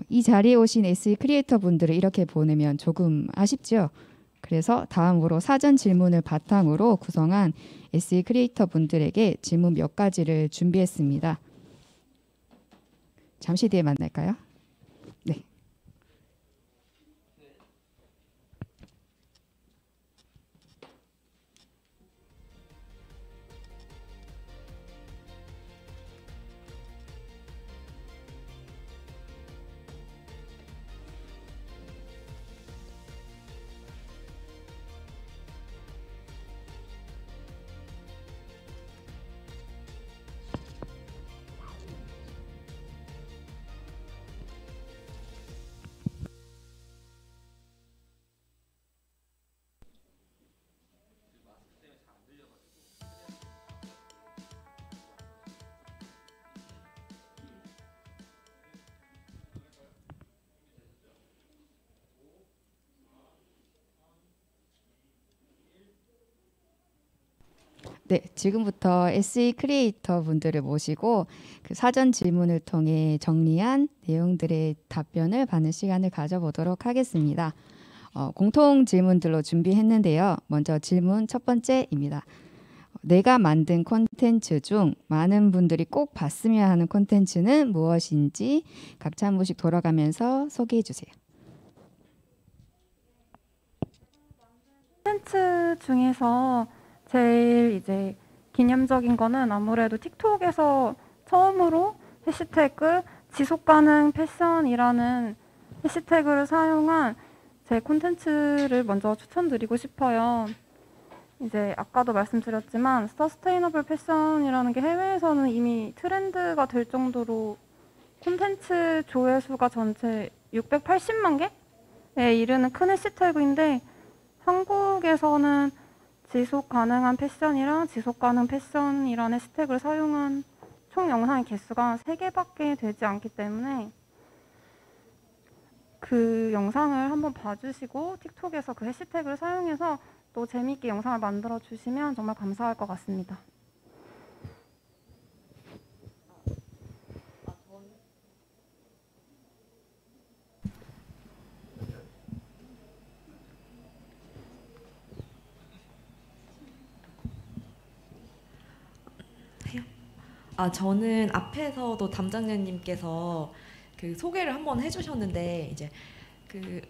이 자리에 오신 SE 크리에이터 분들을 이렇게 보내면 조금 아쉽죠? 그래서 다음으로 사전 질문을 바탕으로 구성한 SE 크리에이터 분들에게 질문 몇 가지를 준비했습니다. 잠시 뒤에 만날까요? 네. 네, 지금부터 SE 크리에이터 분들을 모시고 그 사전 질문을 통해 정리한 내용들의 답변을 받는 시간을 가져보도록 하겠습니다. 공통 질문들로 준비했는데요. 먼저 질문 첫 번째입니다. 내가 만든 콘텐츠 중 많은 분들이 꼭 봤으면 하는 콘텐츠는 무엇인지 각자 한 분씩 돌아가면서 소개해 주세요. 콘텐츠 중에서 제일 이제 기념적인 거는 아무래도 틱톡에서 처음으로 해시태그 지속가능 패션이라는 해시태그를 사용한 제 콘텐츠를 먼저 추천드리고 싶어요. 이제 아까도 말씀드렸지만 서스테이너블 패션이라는 게 해외에서는 이미 트렌드가 될 정도로 콘텐츠 조회수가 전체 680만 개에 이르는 큰 해시태그인데 한국에서는 지속 가능한 패션이랑 지속 가능 패션이라는 해시태그를 사용한 총 영상의 개수가 3개밖에 되지 않기 때문에 그 영상을 한번 봐주시고 틱톡에서 그 해시태그를 사용해서 또 재미있게 영상을 만들어 주시면 정말 감사할 것 같습니다. 저는 앞에서도 담당자님께서 그 소개를 한번 해주셨는데 이제 그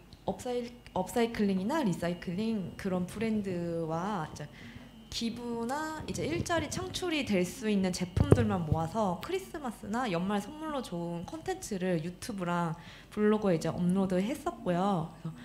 업사이클링이나 리사이클링 그런 브랜드와 이제 기부나 이제 일자리 창출이 될 수 있는 제품들만 모아서 크리스마스나 연말 선물로 좋은 콘텐츠를 유튜브랑 블로그에 이제 업로드했었고요. 그래서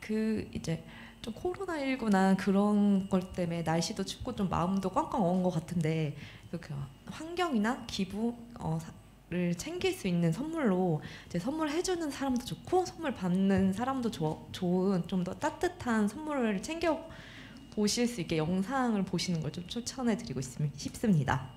그 이제 좀 코로나19나 그런 걸 때문에 날씨도 춥고 좀 마음도 꽝꽝 어은 것 같은데 그 환경이나 기부를 챙길 수 있는 선물로 이제 선물해주는 사람도 좋고 선물 받는 사람도 좋은 좀 더 따뜻한 선물을 챙겨 보실 수 있게 영상을 보시는 걸 좀 추천해드리고 싶습니다.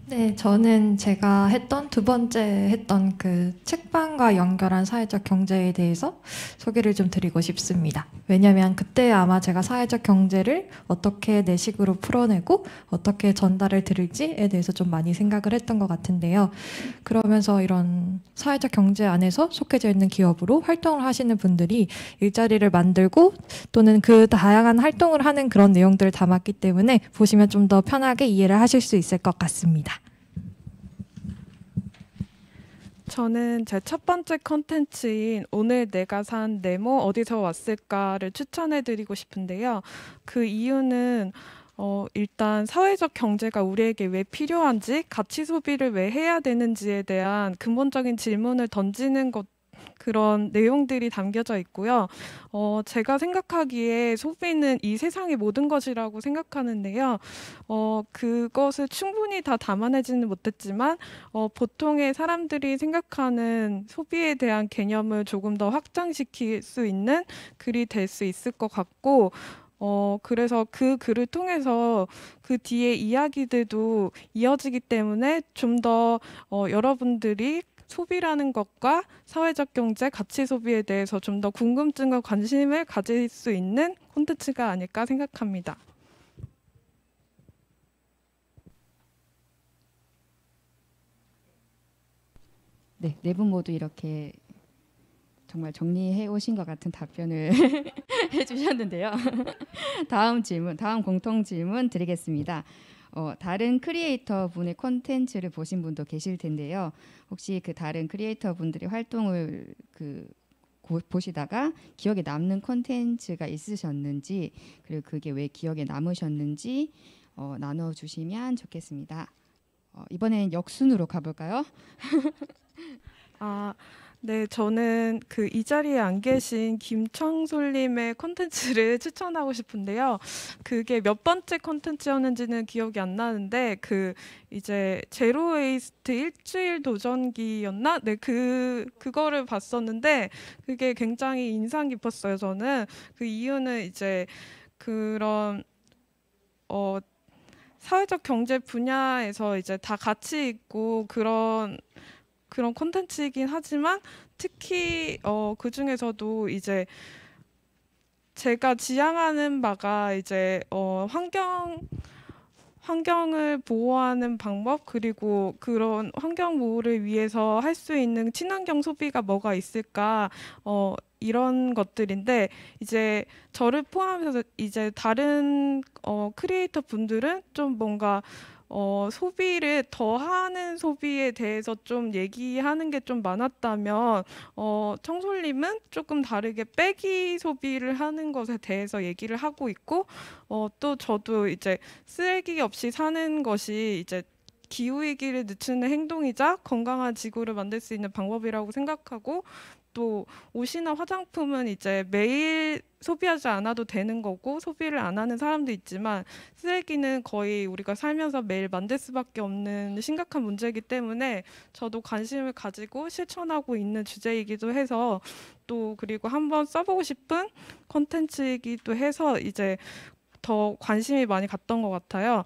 네, 저는 제가 두 번째 했던 그 책방과 연결한 사회적 경제에 대해서 소개를 좀 드리고 싶습니다. 왜냐하면 그때 아마 제가 사회적 경제를 어떻게 내 식으로 풀어내고 어떻게 전달을 드릴지에 대해서 좀 많이 생각을 했던 것 같은데요. 그러면서 이런 사회적 경제 안에서 속해져 있는 기업으로 활동을 하시는 분들이 일자리를 만들고 또는 그 다양한 활동을 하는 그런 내용들을 담았기 때문에 보시면 좀 더 편하게 이해를 하실 수 있을 것 같습니다. 저는 제 첫 번째 컨텐츠인 오늘 내가 산 네모 어디서 왔을까를 추천해드리고 싶은데요. 그 이유는 일단 사회적 경제가 우리에게 왜 필요한지, 가치 소비를 왜 해야 되는지에 대한 근본적인 질문을 던지는 것 그런 내용들이 담겨져 있고요. 제가 생각하기에 소비는 이 세상의 모든 것이라고 생각하는데요. 그것을 충분히 다 담아내지는 못했지만 보통의 사람들이 생각하는 소비에 대한 개념을 조금 더 확장시킬 수 있는 글이 될 수 있을 것 같고 그래서 그 글을 통해서 그 뒤에 이야기들도 이어지기 때문에 좀 더 여러분들이 소비라는 것과 사회적 경제, 가치 소비에 대해서 좀 더 궁금증과 관심을 가질 수 있는 콘텐츠가 아닐까 생각합니다. 네, 네 분 모두 이렇게 정말 정리해 오신 것 같은 답변을 해주셨는데요. 다음 공통 질문 드리겠습니다. 다른 크리에이터 분의 콘텐츠를 보신 분도 계실 텐데요. 혹시 그 다른 크리에이터 분들의 활동을 보시다가 기억에 남는 콘텐츠가 있으셨는지, 그리고 그게 왜 기억에 남으셨는지 나눠주시면 좋겠습니다. 이번엔 역순으로 가볼까요? 네, 저는 이 자리에 안 계신 김청솔님의 콘텐츠를 추천하고 싶은데요. 그게 몇 번째 콘텐츠였는지는 기억이 안 나는데 이제 제로 웨이스트 일주일 도전기였나? 네, 그거를 봤었는데 그게 굉장히 인상 깊었어요. 저는 그 이유는 이제 그런 사회적 경제 분야에서 이제 다 같이 있고 그런 콘텐츠이긴 하지만 특히 그 중에서도 이제 제가 지향하는 바가 이제 환경을 보호하는 방법, 그리고 그런 환경 보호를 위해서 할 수 있는 친환경 소비가 뭐가 있을까, 이런 것들인데 이제 저를 포함해서 이제 다른 크리에이터 분들은 좀 뭔가 소비를 더하는 소비에 대해서 좀 얘기하는 게 좀 많았다면 청솔님은 조금 다르게 빼기 소비를 하는 것에 대해서 얘기를 하고 있고 또 저도 이제 쓰레기 없이 사는 것이 이제 기후위기를 늦추는 행동이자 건강한 지구를 만들 수 있는 방법이라고 생각하고, 또 옷이나 화장품은 이제 매일 소비하지 않아도 되는 거고 소비를 안 하는 사람도 있지만 쓰레기는 거의 우리가 살면서 매일 만들 수밖에 없는 심각한 문제이기 때문에 저도 관심을 가지고 실천하고 있는 주제이기도 해서, 또 그리고 한번 써보고 싶은 콘텐츠이기도 해서 이제 더 관심이 많이 갔던 것 같아요.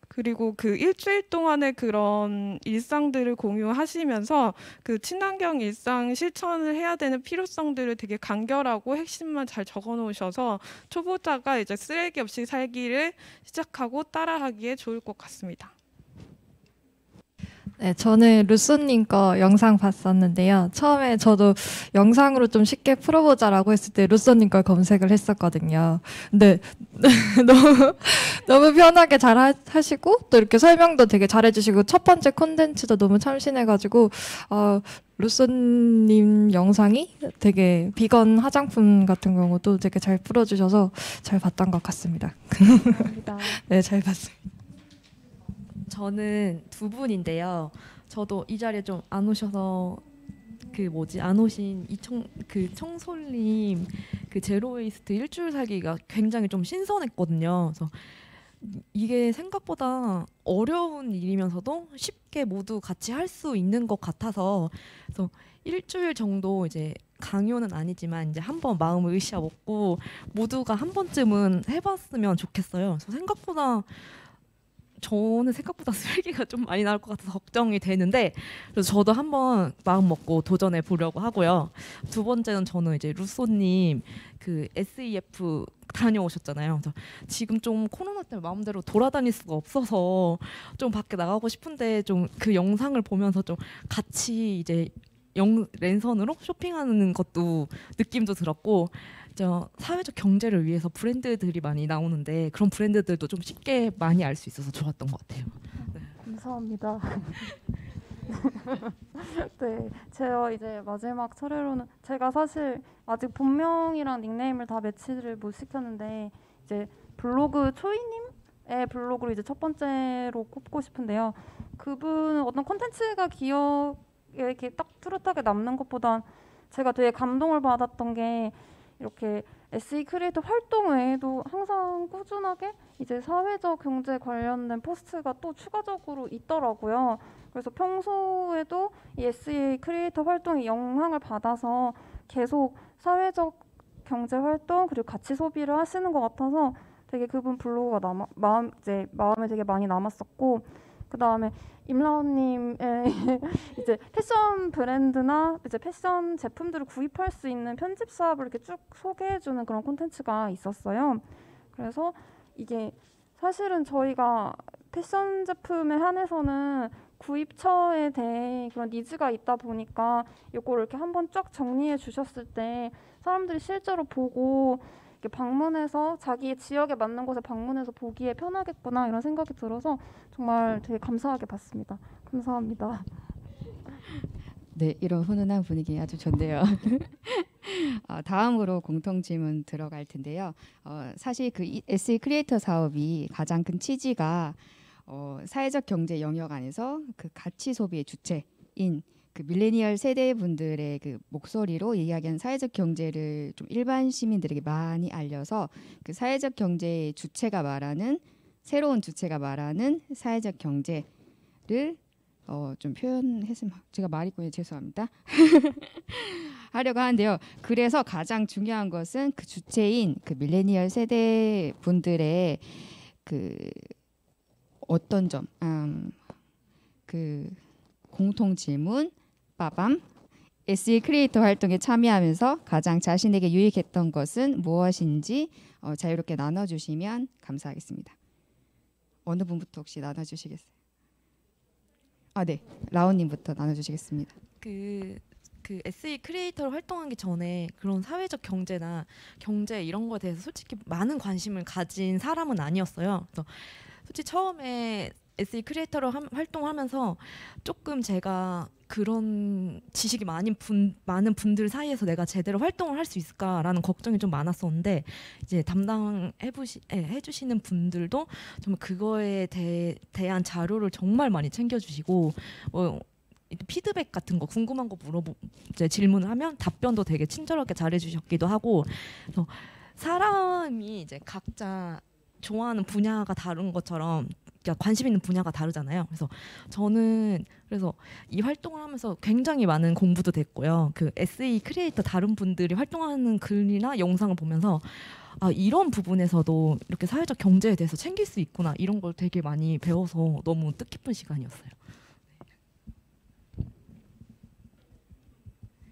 그리고 그 일주일 동안의 그런 일상들을 공유하시면서 그 친환경 일상 실천을 해야 되는 필요성들을 되게 간결하고 핵심만 잘 적어 놓으셔서 초보자가 이제 쓰레기 없이 살기를 시작하고 따라하기에 좋을 것 같습니다. 네, 저는 루쏘님 거 영상 봤었는데요. 처음에 저도 영상으로 좀 쉽게 풀어보자라고 했을 때 루쏘님 걸 검색을 했었거든요. 근데 너무 편하게 잘 하시고 또 이렇게 설명도 되게 잘해주시고 첫 번째 콘텐츠도 너무 참신해가지고 루쏘님 영상이 되게 비건 화장품 같은 경우도 되게 잘 풀어주셔서 잘 봤던 것 같습니다. 감사합니다. 네, 잘 봤습니다. 저는 두 분인데요. 저도 이 자리에 좀 안 오셔서 안 오신 청솔님 제로 웨이스트 일주일 살기가 굉장히 좀 신선했거든요. 그래서 이게 생각보다 어려운 일이면서도 쉽게 모두 같이 할 수 있는 것 같아서, 그래서 일주일 정도 이제 강요는 아니지만 이제 한번 마음을 의시어 먹고 모두가 한 번쯤은 해봤으면 좋겠어요. 그래서 저는 생각보다 쓰레기가 좀 많이 나올 것 같아서 걱정이 되는데, 그래서 저도 한번 마음 먹고 도전해 보려고 하고요. 두 번째는 저는 이제 루쏘님 SEF 다녀오셨잖아요. 그래서 지금 좀 코로나 때문에 마음대로 돌아다닐 수가 없어서 좀 밖에 나가고 싶은데 좀 그 영상을 보면서 좀 같이 이제 랜선으로 쇼핑하는 것도 느낌도 들었고, 사회적 경제를 위해서 브랜드들이 많이 나오는데 그런 브랜드들도 좀 쉽게 많이 알 수 있어서 좋았던 것 같아요. 네. 감사합니다. 네, 제가 이제 마지막 차례로는 제가 사실 아직 본명이랑 닉네임을 다 매치를 못 시켰는데 이제 블로그 초이님의 블로그로 이제 첫 번째로 꼽고 싶은데요. 그분은 어떤 콘텐츠가 기억에 이렇게 딱 뚜렷하게 남는 것보단 제가 되게 감동을 받았던 게 이렇게 SE 크리에이터 활동 외에도 항상 꾸준하게 이제 사회적 경제 관련된 포스트가 또 추가적으로 있더라고요. 그래서 평소에도 이 SE 크리에이터 활동이 영향을 받아서 계속 사회적 경제 활동 그리고 가치 소비를 하시는 것 같아서 되게 그분 블로그가 마음에 되게 많이 남았었고, 그 다음에 임라온님의 이제 패션 브랜드나 이제 패션 제품들을 구입할 수 있는 편집 사업을 이렇게 쭉 소개해주는 그런 콘텐츠가 있었어요. 그래서 이게 사실은 저희가 패션 제품에 한해서는 구입처에 대해 그런 니즈가 있다 보니까 이거를 이렇게 한번 쫙 정리해 주셨을 때 사람들이 실제로 보고 이렇게 방문해서 자기의 지역에 맞는 곳에 방문해서 보기에 편하겠구나 이런 생각이 들어서 정말 되게 감사하게 봤습니다. 감사합니다. 네, 이런 훈훈한 분위기 아주 좋네요. 다음으로 공통 질문 들어갈 텐데요. 사실 그 SE 크리에이터 사업이 가장 큰 취지가 사회적 경제 영역 안에서 그 가치 소비의 주체인 그 밀레니얼 세대 분들의 그 목소리로 이야기한 사회적 경제를 좀 일반 시민들에게 많이 알려서 그 사회적 경제의 주체가 말하는 새로운 주체가 말하는 사회적 경제를 좀 표현했으면 제가 말이 꼬여 죄송합니다. 하려고 하는데요. 그래서 가장 중요한 것은 그 주체인 그 밀레니얼 세대 분들의 그 어떤 점, 그 공통 질문, 빠밤. SE 크리에이터 활동에 참여하면서 가장 자신에게 유익했던 것은 무엇인지 자유롭게 나눠주시면 감사하겠습니다. 어느 분부터 혹시 나눠주시겠어요? 네, 라온님부터 나눠주시겠습니다. 그 SE 크리에이터로 활동하기 전에 그런 사회적 경제나 경제 이런 거에 대해서 솔직히 많은 관심을 가진 사람은 아니었어요. 그래서 솔직히 처음에 SE 크리에이터로 활동하면서 조금 제가 그런 지식이 많은 분들 사이에서 내가 제대로 활동을 할 수 있을까라는 걱정이 좀 많았었는데, 이제 해주시는 분들도 정말 그거에 대한 자료를 정말 많이 챙겨주시고, 피드백 같은 거 궁금한 거 이제 질문을 하면 답변도 되게 친절하게 잘해주셨기도 하고, 그래서 사람이 이제 각자 좋아하는 분야가 다른 것처럼 관심 있는 분야가 다르잖아요. 그래서 저는 이 활동을 하면서 굉장히 많은 공부도 됐고요. 그 SE 크리에이터 다른 분들이 활동하는 글이나 영상을 보면서 이런 부분에서도 이렇게 사회적 경제에 대해서 챙길 수 있구나, 이런 걸 되게 많이 배워서 너무 뜻깊은 시간이었어요.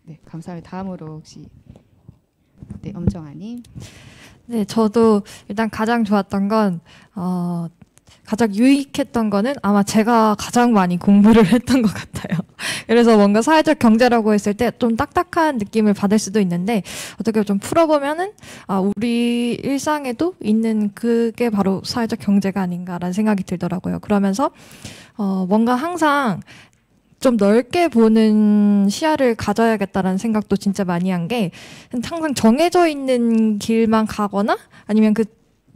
네, 감사합니다. 다음으로 혹시 엄정아님. 네, 저도 일단 가장 좋았던 건 가장 유익했던 거는 아마 제가 가장 많이 공부를 했던 것 같아요. 그래서 뭔가 사회적 경제라고 했을 때 좀 딱딱한 느낌을 받을 수도 있는데, 어떻게 좀 풀어보면은 우리 일상에도 있는 그게 바로 사회적 경제가 아닌가라는 생각이 들더라고요. 그러면서 뭔가 항상 좀 넓게 보는 시야를 가져야겠다라는 생각도 진짜 많이 한 게, 항상 정해져 있는 길만 가거나 아니면 그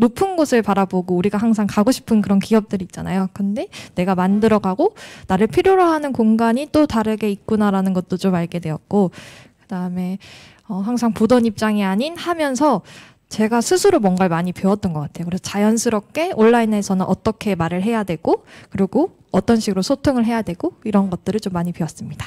높은 곳을 바라보고 우리가 항상 가고 싶은 그런 기업들이 있잖아요. 근데 내가 만들어가고 나를 필요로 하는 공간이 또 다르게 있구나라는 것도 좀 알게 되었고, 그다음에 항상 보던 입장이 아닌 하면서 제가 스스로 뭔가를 많이 배웠던 것 같아요. 그래서 자연스럽게 온라인에서는 어떻게 말을 해야 되고, 그리고 어떤 식으로 소통을 해야 되고, 이런 것들을 좀 많이 배웠습니다.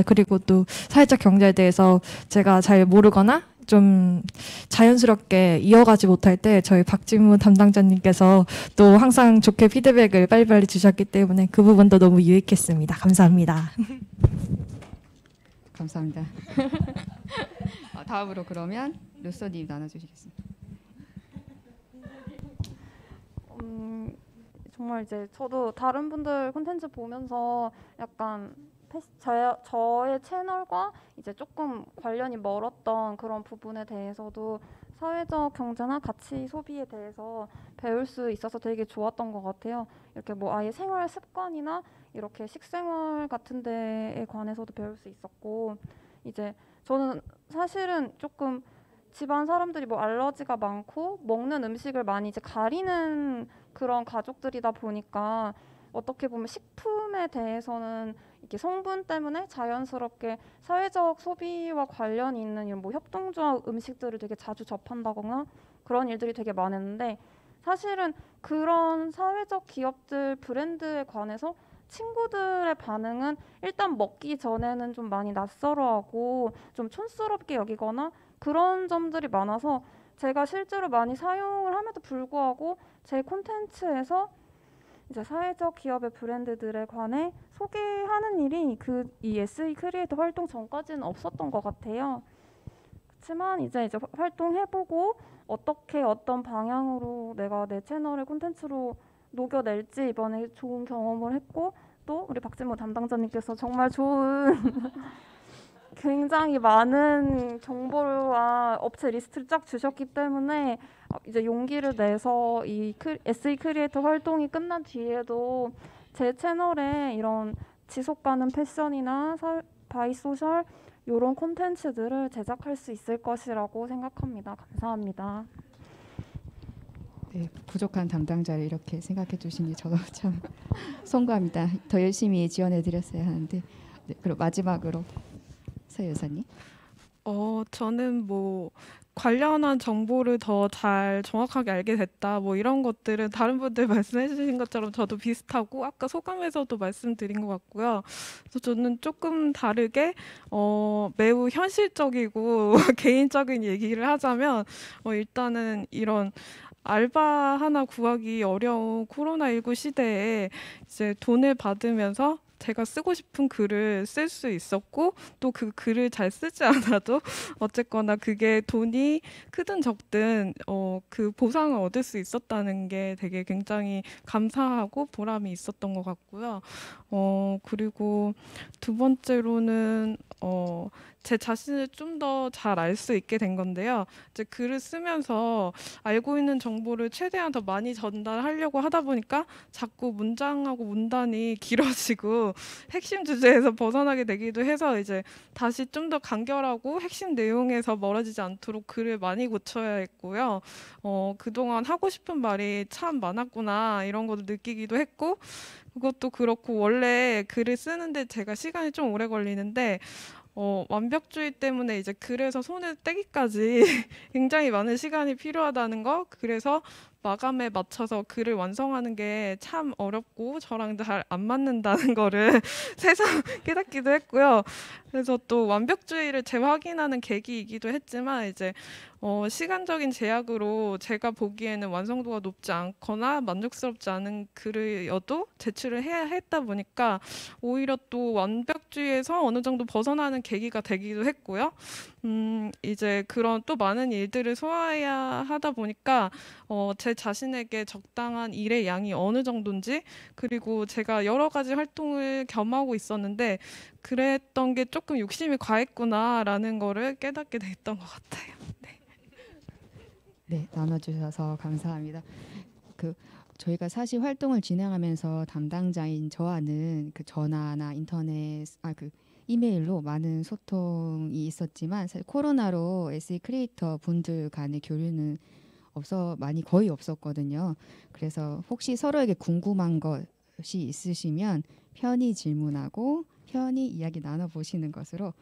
그리고 또 사회적 경제에 대해서 제가 잘 모르거나 좀 자연스럽게 이어가지 못할 때 저희 박진무 담당자님께서 또 항상 좋게 피드백을 빨리빨리 주셨기 때문에 그 부분도 너무 유익했습니다. 감사합니다. 감사합니다. 다음으로 그러면 루소님 나눠주시겠습니다. 정말 이제 저도 다른 분들 콘텐츠 보면서 약간 저의 채널과 이제 조금 관련이 멀었던 그런 부분에 대해서도 사회적 경제나 가치 소비에 대해서 배울 수 있어서 되게 좋았던 것 같아요. 이렇게 뭐 아예 생활 습관이나 이렇게 식생활 같은 데에 관해서도 배울 수 있었고, 이제 저는 사실은 조금 집안 사람들이 뭐 알러지가 많고 먹는 음식을 많이 이제 가리는 그런 가족들이다 보니까 어떻게 보면 식품에 대해서는 이렇게 성분 때문에 자연스럽게 사회적 소비와 관련이 있는 이런 뭐 협동조합 음식들을 되게 자주 접한다거나 그런 일들이 되게 많았는데, 사실은 그런 사회적 기업들 브랜드에 관해서 친구들의 반응은 일단 먹기 전에는 좀 많이 낯설어하고 좀 촌스럽게 여기거나 그런 점들이 많아서, 제가 실제로 많이 사용을 함에도 불구하고 제 콘텐츠에서 이제 사회적 기업의 브랜드들에 관해 소개하는 일이 이 SE 크리에이터 활동 전까지는 없었던 것 같아요. 그렇지만 이제 활동해보고 어떻게 어떤 방향으로 내가 내 채널을 콘텐츠로 녹여낼지 이번에 좋은 경험을 했고, 또 우리 박진모 담당자님께서 정말 좋은 굉장히 많은 정보와 업체 리스트를 쫙 주셨기 때문에 이제 용기를 내서 이 SE 크리에이터 활동이 끝난 뒤에도 제 채널에 이런 지속 가능 패션이나 바이소셜 이런 콘텐츠들을 제작할 수 있을 것이라고 생각합니다. 감사합니다. 네, 부족한 담당자를 이렇게 생각해 주시니 저도 참 송구합니다. 더 열심히 지원해 드렸어야 하는데. 네, 그럼 마지막으로 서 여사님. 저는 뭐 관련한 정보를 더 잘 정확하게 알게 됐다, 뭐 이런 것들은 다른 분들 말씀해 주신 것처럼 저도 비슷하고 아까 소감에서도 말씀드린 것 같고요. 그래서 저는 조금 다르게 매우 현실적이고 개인적인 얘기를 하자면 일단은 이런 알바 하나 구하기 어려운 코로나19 시대에 이제 돈을 받으면서 제가 쓰고 싶은 글을 쓸 수 있었고, 또 그 글을 잘 쓰지 않아도 어쨌거나 그게 돈이 크든 적든 그 보상을 얻을 수 있었다는 게 되게 굉장히 감사하고 보람이 있었던 것 같고요. 그리고 두 번째로는 제 자신을 좀 더 잘 알 수 있게 된 건데요. 이제 글을 쓰면서 알고 있는 정보를 최대한 더 많이 전달하려고 하다 보니까 자꾸 문장하고 문단이 길어지고 핵심 주제에서 벗어나게 되기도 해서 이제 다시 좀 더 간결하고 핵심 내용에서 멀어지지 않도록 글을 많이 고쳐야 했고요. 그동안 하고 싶은 말이 참 많았구나 이런 것도 느끼기도 했고, 그것도 그렇고 원래 글을 쓰는데 제가 시간이 좀 오래 걸리는데 완벽주의 때문에 이제 글에서 손을 떼기까지 굉장히 많은 시간이 필요하다는 거, 그래서 마감에 맞춰서 글을 완성하는 게 참 어렵고 저랑 잘 안 맞는다는 거를 새삼 깨닫기도 했고요. 그래서 또 완벽주의를 재확인하는 계기이기도 했지만 이제 시간적인 제약으로 제가 보기에는 완성도가 높지 않거나 만족스럽지 않은 글이어도 제출을 해야 했다 보니까 오히려 또 완벽주의에서 어느 정도 벗어나는 계기가 되기도 했고요. 이제 그런 또 많은 일들을 소화해야 하다 보니까 제 자신에게 적당한 일의 양이 어느 정도인지, 그리고 제가 여러 가지 활동을 겸하고 있었는데 그랬던 게 조금 욕심이 과했구나라는 거를 깨닫게 됐던 것 같아요. 네, 나눠주셔서 감사합니다. 저희가 사실 활동을 진행하면서 담당자인 저와는 전화나 인터넷, 이메일로 많은 소통이 있었지만, 사실 코로나로 SE 크리에이터 분들 간의 교류는 거의 없었거든요. 그래서 혹시 서로에게 궁금한 것이 있으시면 편히 질문하고 편히 이야기 나눠보시는 것으로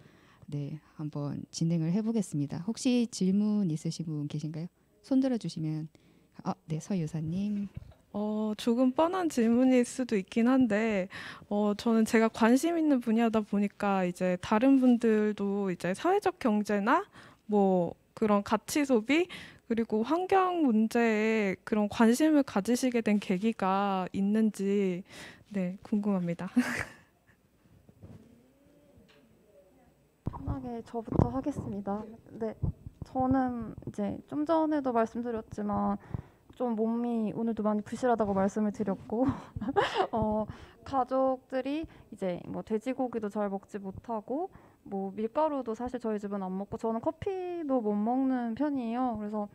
한번 진행을 해보겠습니다. 혹시 질문 있으신 분 계신가요? 손 들어주시면. 네, 서 유사님. 조금 뻔한 질문일 수도 있긴 한데 저는 제가 관심 있는 분야다 보니까 이제 다른 분들도 이제 사회적 경제나 뭐 그런 가치 소비 그리고 환경 문제에 그런 관심을 가지시게 된 계기가 있는지 궁금합니다. 편하게 저부터 하겠습니다. 네, 저는 이제 좀 전에도 말씀드렸지만 좀 몸이 오늘도 많이 부실하다고 말씀을 드렸고 가족들이 이제 뭐 돼지고기도 잘 먹지 못하고 뭐 밀가루도 사실 저희 집은 안 먹고 저는 커피도 못 먹는 편이에요. 그래서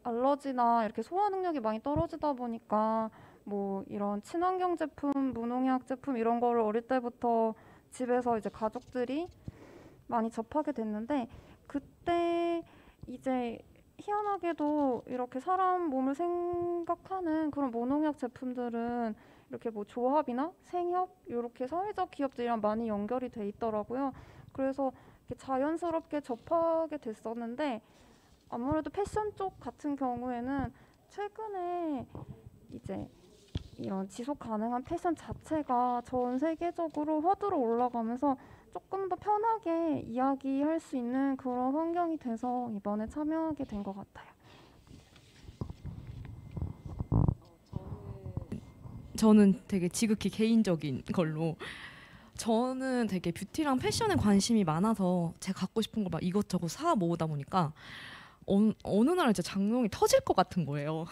알러지나 이렇게 소화 능력이 많이 떨어지다 보니까 뭐 이런 친환경 제품, 무농약 제품 이런 거를 어릴 때부터 집에서 이제 가족들이 많이 접하게 됐는데, 그때 이제 희한하게도 이렇게 사람 몸을 생각하는 그런 무농약 제품들은 이렇게 뭐 조합이나 생협 이렇게 사회적 기업들이랑 많이 연결이 돼 있더라고요. 그래서 이렇게 자연스럽게 접하게 됐었는데 아무래도 패션 쪽 같은 경우에는 최근에 이제 이런 지속 가능한 패션 자체가 전 세계적으로 화두로 올라가면서 조금 더 편하게 이야기할 수 있는 그런 환경이 돼서 이번에 참여하게 된 것 같아요. 저는 되게 지극히 개인적인 걸로 저는 되게 뷰티랑 패션에 관심이 많아서 제가 갖고 싶은 걸 막 이것저것 사 모으다 보니까 어느 날 이제 장롱이 터질 것 같은 거예요.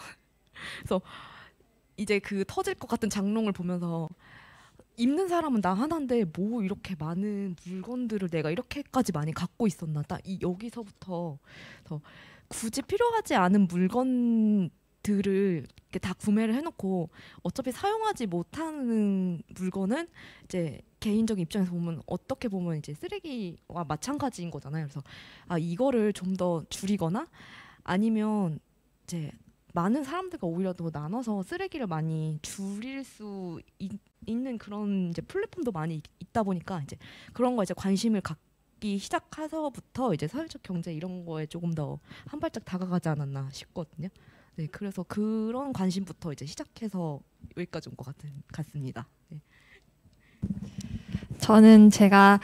그래서 이제 그 터질 것 같은 장롱을 보면서 입는 사람은 나 하나인데 뭐 이렇게 많은 물건들을 내가 이렇게까지 많이 갖고 있었나. 딱 여기서부터 굳이 필요하지 않은 물건들을 이렇게 다 구매를 해놓고 어차피 사용하지 못하는 물건은 이제 개인적인 입장에서 보면 어떻게 보면 이제 쓰레기와 마찬가지인 거잖아요. 그래서 이거를 좀 더 줄이거나 아니면 이제 많은 사람들과 오히려 더 나눠서 쓰레기를 많이 줄일 수 있는 그런 이제 플랫폼도 많이 있다 보니까 이제 그런 거 이제 관심을 갖기 시작해서부터 이제 사회적 경제 이런 거에 조금 더 한 발짝 다가가지 않았나 싶거든요. 네, 그래서 그런 관심부터 이제 시작해서 여기까지 온 것 같습니다. 네. 저는 제가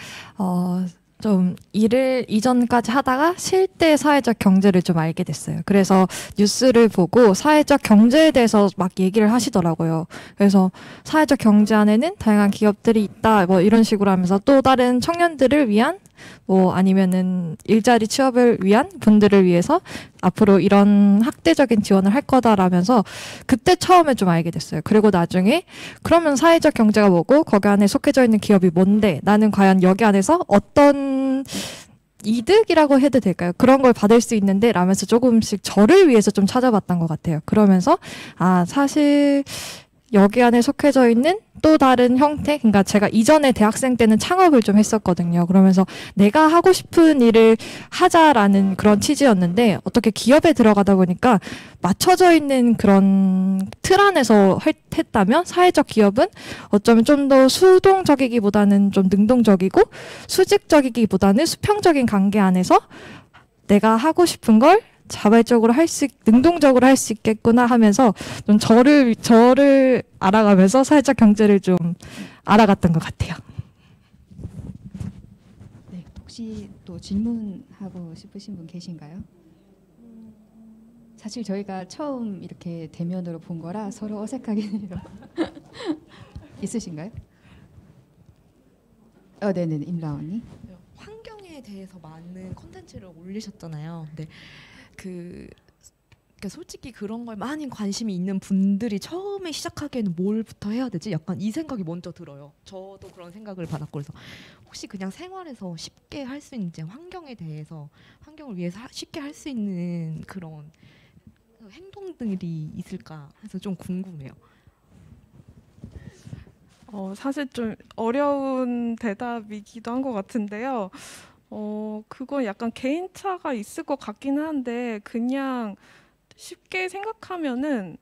좀 일을 이전까지 하다가 쉴 때 사회적 경제를 좀 알게 됐어요. 그래서 뉴스를 보고 사회적 경제에 대해서 막 얘기를 하시더라고요. 그래서 사회적 경제 안에는 다양한 기업들이 있다, 뭐 이런 식으로 하면서 또 다른 청년들을 위한 뭐 아니면은 일자리 취업을 위한 분들을 위해서 앞으로 이런 학대적인 지원을 할 거다라면서 그때 처음에 좀 알게 됐어요. 그리고 나중에 그러면 사회적 경제가 뭐고 거기 안에 속해져 있는 기업이 뭔데 나는 과연 여기 안에서 어떤 이득이라고 해도 될까요? 그런 걸 받을 수 있는데 라면서 조금씩 저를 위해서 좀 찾아봤던 것 같아요. 그러면서 사실 여기 안에 속해져 있는 또 다른 형태, 그러니까 제가 이전에 대학생 때는 창업을 좀 했었거든요. 그러면서 내가 하고 싶은 일을 하자라는 그런 취지였는데 어떻게 기업에 들어가다 보니까 맞춰져 있는 그런 틀 안에서 했다면 사회적 기업은 어쩌면 좀 더 수동적이기보다는 좀 능동적이고 수직적이기보다는 수평적인 관계 안에서 내가 하고 싶은 걸 자발적으로 능동적으로 할 수 있겠구나 하면서 좀 저를 알아가면서 사회적 경제를 좀 알아갔던 것 같아요. 네, 혹시 또 질문하고 싶으신 분 계신가요? 사실 저희가 처음 이렇게 대면으로 본 거라 서로 어색하긴 해요. 있으신가요? 네네, 임라언니. 환경에 대해서 많은 콘텐츠를 올리셨잖아요. 근데 그러니까 솔직히 그런 걸 많이 관심이 있는 분들이 처음에 시작하기에는 뭘부터 해야 되지? 약간 이 생각이 먼저 들어요. 저도 그런 생각을 받았고 그래서 혹시 그냥 생활에서 쉽게 할 수 있는 환경에 대해서 환경을 위해서 쉽게 할 수 있는 그런 행동들이 있을까 해서 좀 궁금해요. 사실 좀 어려운 대답이기도 한 것 같은데요. 그건 약간 개인차가 있을 것 같기는 한데 그냥 쉽게 생각하면은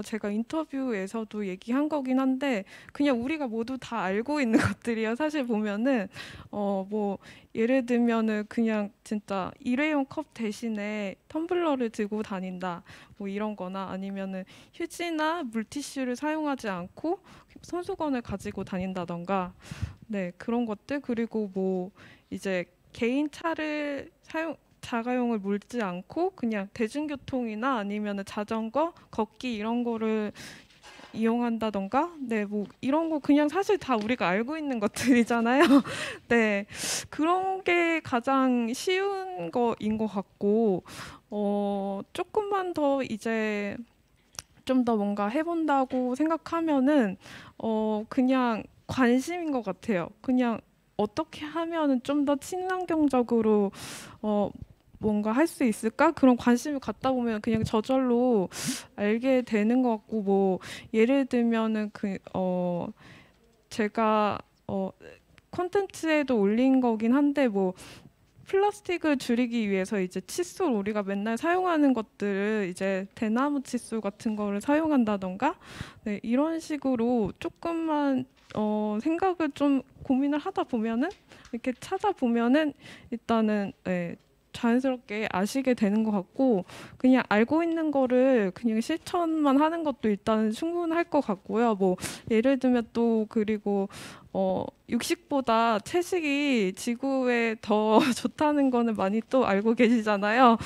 제가 인터뷰에서도 얘기한 거긴 한데 그냥 우리가 모두 다 알고 있는 것들이야. 사실 보면은 뭐 예를 들면은 그냥 진짜 일회용 컵 대신에 텀블러를 들고 다닌다. 뭐 이런 거나 아니면은 휴지나 물티슈를 사용하지 않고 손수건을 가지고 다닌다던가 네, 그런 것들. 그리고 뭐 이제 개인 차를 자가용을 몰지 않고 그냥 대중교통이나 아니면 자전거, 걷기 이런 거를 이용한다던가 네, 뭐 이런 거 그냥 사실 다 우리가 알고 있는 것들이잖아요. 네, 그런 게 가장 쉬운 거인 것 같고 조금만 더 이제 좀 더 뭔가 해본다고 생각하면은 그냥 관심인 것 같아요. 그냥 어떻게 하면은 좀 더 친환경적으로 뭔가 할 수 있을까? 그런 관심을 갖다 보면 그냥 저절로 알게 되는 것 같고 뭐 예를 들면은 제가 콘텐츠에도 올린 거긴 한데 뭐 플라스틱을 줄이기 위해서 이제 칫솔 우리가 맨날 사용하는 것들을 이제 대나무 칫솔 같은 거를 사용한다던가 네, 이런 식으로 조금만 생각을 좀 고민을 하다 보면은 이렇게 찾아보면은 일단은 네, 자연스럽게 아시게 되는 것 같고 그냥 알고 있는 거를 그냥 실천만 하는 것도 일단은 충분할 것 같고요. 뭐 예를 들면 또 그리고 육식보다 채식이 지구에 더 좋다는 거는 많이 또 알고 계시잖아요.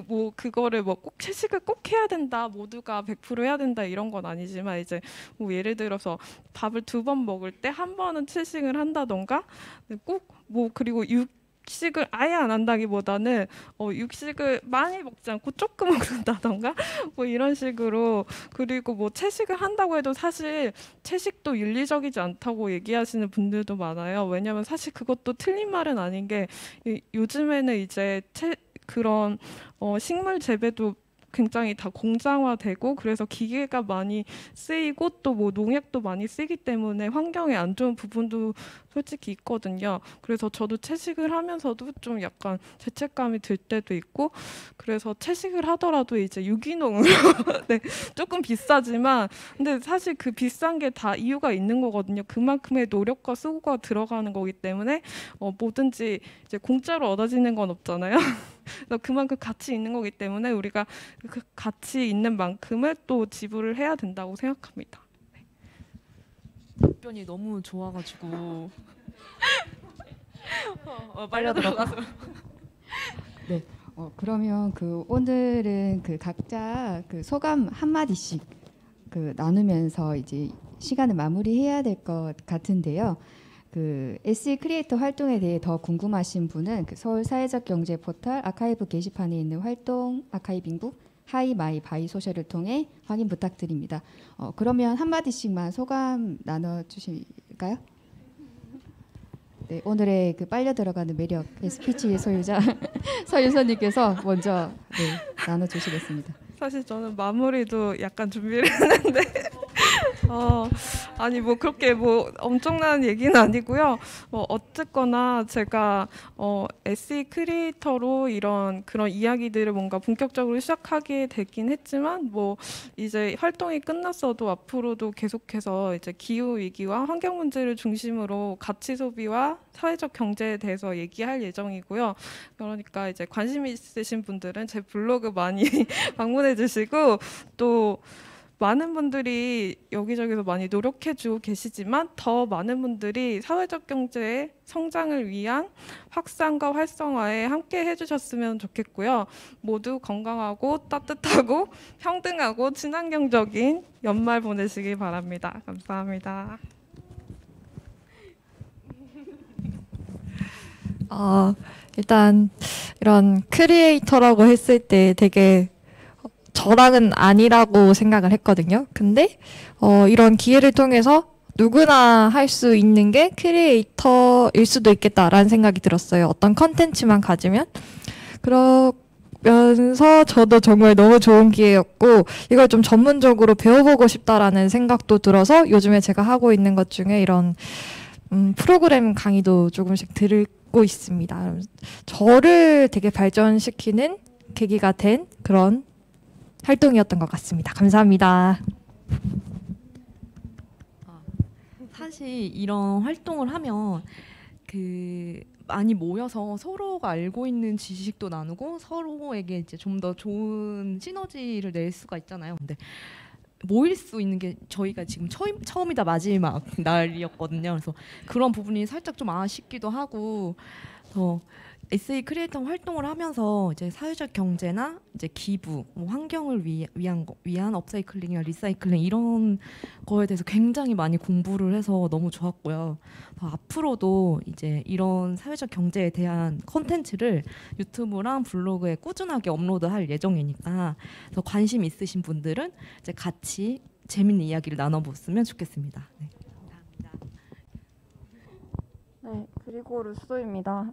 뭐 그거를 뭐 꼭 채식을 꼭 해야 된다, 모두가 100% 해야 된다 이런 건 아니지만 이제 뭐 예를 들어서 밥을 2번 먹을 때 한 번은 채식을 한다던가 꼭 뭐 그리고 육식을 아예 안 한다기보다는 육식을 많이 먹지 않고 조금 먹는다던가 뭐 이런 식으로 그리고 뭐 채식을 한다고 해도 사실 채식도 윤리적이지 않다고 얘기하시는 분들도 많아요. 왜냐하면 사실 그것도 틀린 말은 아닌 게 요즘에는 이제 그런 식물 재배도 굉장히 다 공장화되고 그래서 기계가 많이 쓰이고 또 뭐 농약도 많이 쓰기 때문에 환경에 안 좋은 부분도 솔직히 있거든요. 그래서 저도 채식을 하면서도 좀 약간 죄책감이 들 때도 있고 그래서 채식을 하더라도 이제 유기농으로 네, 조금 비싸지만 근데 사실 그 비싼 게 다 이유가 있는 거거든요. 그만큼의 노력과 수고가 들어가는 거기 때문에 뭐든지 이제 공짜로 얻어지는 건 없잖아요. 그래서 그만큼 가치 있는 거기 때문에 우리가 그 가치 있는 만큼을 또 지불을 해야 된다고 생각합니다. 답변이 너무 좋아가지고 빨려 들어가서 네. 그러면 그 오늘은 그 각자 그 소감 한 마디씩 그 나누면서 이제 시간을 마무리해야 될 것 같은데요. 그 SE 크리에이터 활동에 대해 더 궁금하신 분은 그 서울 사회적 경제 포털 아카이브 게시판에 있는 활동 아카이빙북 하이 마이 바이 소셜을 통해 확인 부탁드립니다. 그러면 한 마디씩만 소감 나눠 주실까요? 네, 오늘의 그 빨려 들어가는 매력 스피치의 소유자 서유선님께서 먼저 네, 나눠 주시겠습니다. 사실 저는 마무리도 약간 준비를 했는데 아니 뭐 그렇게 뭐 엄청난 얘기는 아니고요. 어쨌거나 제가 SE 크리에이터로 이런 그런 이야기들을 뭔가 본격적으로 시작하게 되긴 했지만 뭐 이제 활동이 끝났어도 앞으로도 계속해서 이제 기후 위기와 환경 문제를 중심으로 가치 소비와 사회적 경제에 대해서 얘기할 예정이고요. 그러니까 이제 관심 있으신 분들은 제 블로그 많이 방문해 주시고 또 많은 분들이 여기저기서 많이 노력해주고 계시지만 더 많은 분들이 사회적 경제의 성장을 위한 확산과 활성화에 함께 해주셨으면 좋겠고요. 모두 건강하고 따뜻하고 평등하고 친환경적인 연말 보내시기 바랍니다. 감사합니다. 일단 이런 크리에이터라고 했을 때 되게 저랑은 아니라고 생각을 했거든요. 근데 이런 기회를 통해서 누구나 할 수 있는 게 크리에이터일 수도 있겠다라는 생각이 들었어요. 어떤 컨텐츠만 가지면. 그러면서 저도 정말 너무 좋은 기회였고 이걸 좀 전문적으로 배워보고 싶다라는 생각도 들어서 요즘에 제가 하고 있는 것 중에 이런 프로그램 강의도 조금씩 듣고 있습니다. 저를 되게 발전시키는 계기가 된 그런 활동이었던 것 같습니다. 감사합니다. 사실 이런 활동을 하면 그 많이 모여서 서로가 알고 있는 지식도 나누고 서로에게 이제 좀 더 좋은 시너지를 낼 수가 있잖아요. 근데 모일 수 있는 게 저희가 지금 처음이다 마지막 날이었거든요. 그래서 그런 부분이 살짝 좀 아쉽기도 하고 SE 크리에이터 활동을 하면서 이제 사회적 경제나 이제 기부, 뭐 환경을 위한 업사이클링이나 리사이클링 이런 거에 대해서 굉장히 많이 공부를 해서 너무 좋았고요. 앞으로도 이제 이런 사회적 경제에 대한 콘텐츠를 유튜브랑 블로그에 꾸준하게 업로드할 예정이니까 더 관심 있으신 분들은 이제 같이 재밌는 이야기를 나눠봤으면 좋겠습니다. 네. 감사합니다. 네, 그리고 루소입니다.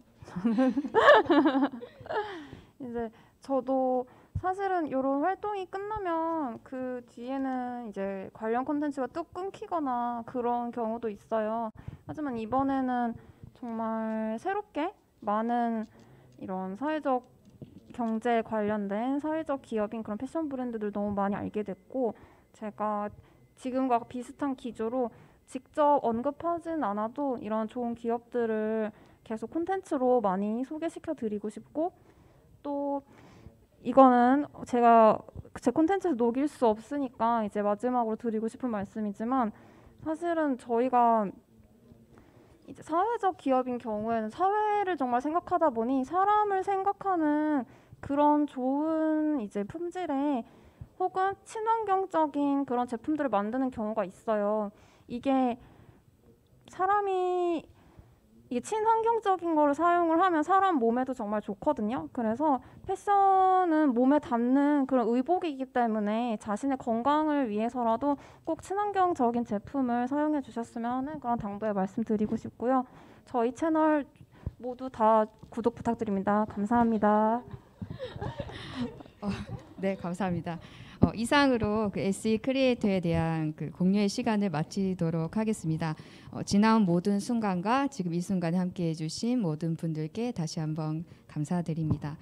이제 저도 사실은 이런 활동이 끝나면 그 뒤에는 이제 관련 콘텐츠가 뚝 끊기거나 그런 경우도 있어요. 하지만 이번에는 정말 새롭게 많은 이런 사회적 경제에 관련된 사회적 기업인 그런 패션 브랜드들 너무 많이 알게 됐고, 제가 지금과 비슷한 기조로 직접 언급하진 않아도 이런 좋은 기업들을 계속 콘텐츠로 많이 소개시켜 드리고 싶고, 또 이거는 제가 제 콘텐츠에서 녹일 수 없으니까 이제 마지막으로 드리고 싶은 말씀이지만, 사실은 저희가 이제 사회적 기업인 경우에는 사회를 정말 생각하다 보니 사람을 생각하는 그런 좋은 이제 품질의 혹은 친환경적인 그런 제품들을 만드는 경우가 있어요. 이게 사람이 이게 친환경적인 거를 사용을 하면 사람 몸에도 정말 좋거든요. 그래서 패션은 몸에 닿는 그런 의복이기 때문에 자신의 건강을 위해서라도 꼭 친환경적인 제품을 사용해 주셨으면 하는 그런 당부의 말씀드리고 싶고요. 저희 채널 모두 다 구독 부탁드립니다. 감사합니다. 네, 감사합니다. 이상으로 그 SE 크리에이터에 대한 그 공유의 시간을 마치도록 하겠습니다. 지나온 모든 순간과 지금 이 순간에 함께해 주신 모든 분들께 다시 한번 감사드립니다.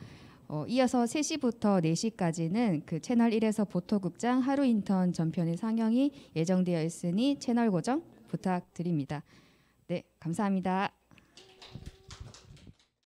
이어서 3시부터 4시까지는 그 채널 1에서 보토극장 하루 인턴 전편의 상영이 예정되어 있으니 채널 고정 부탁드립니다. 네, 감사합니다.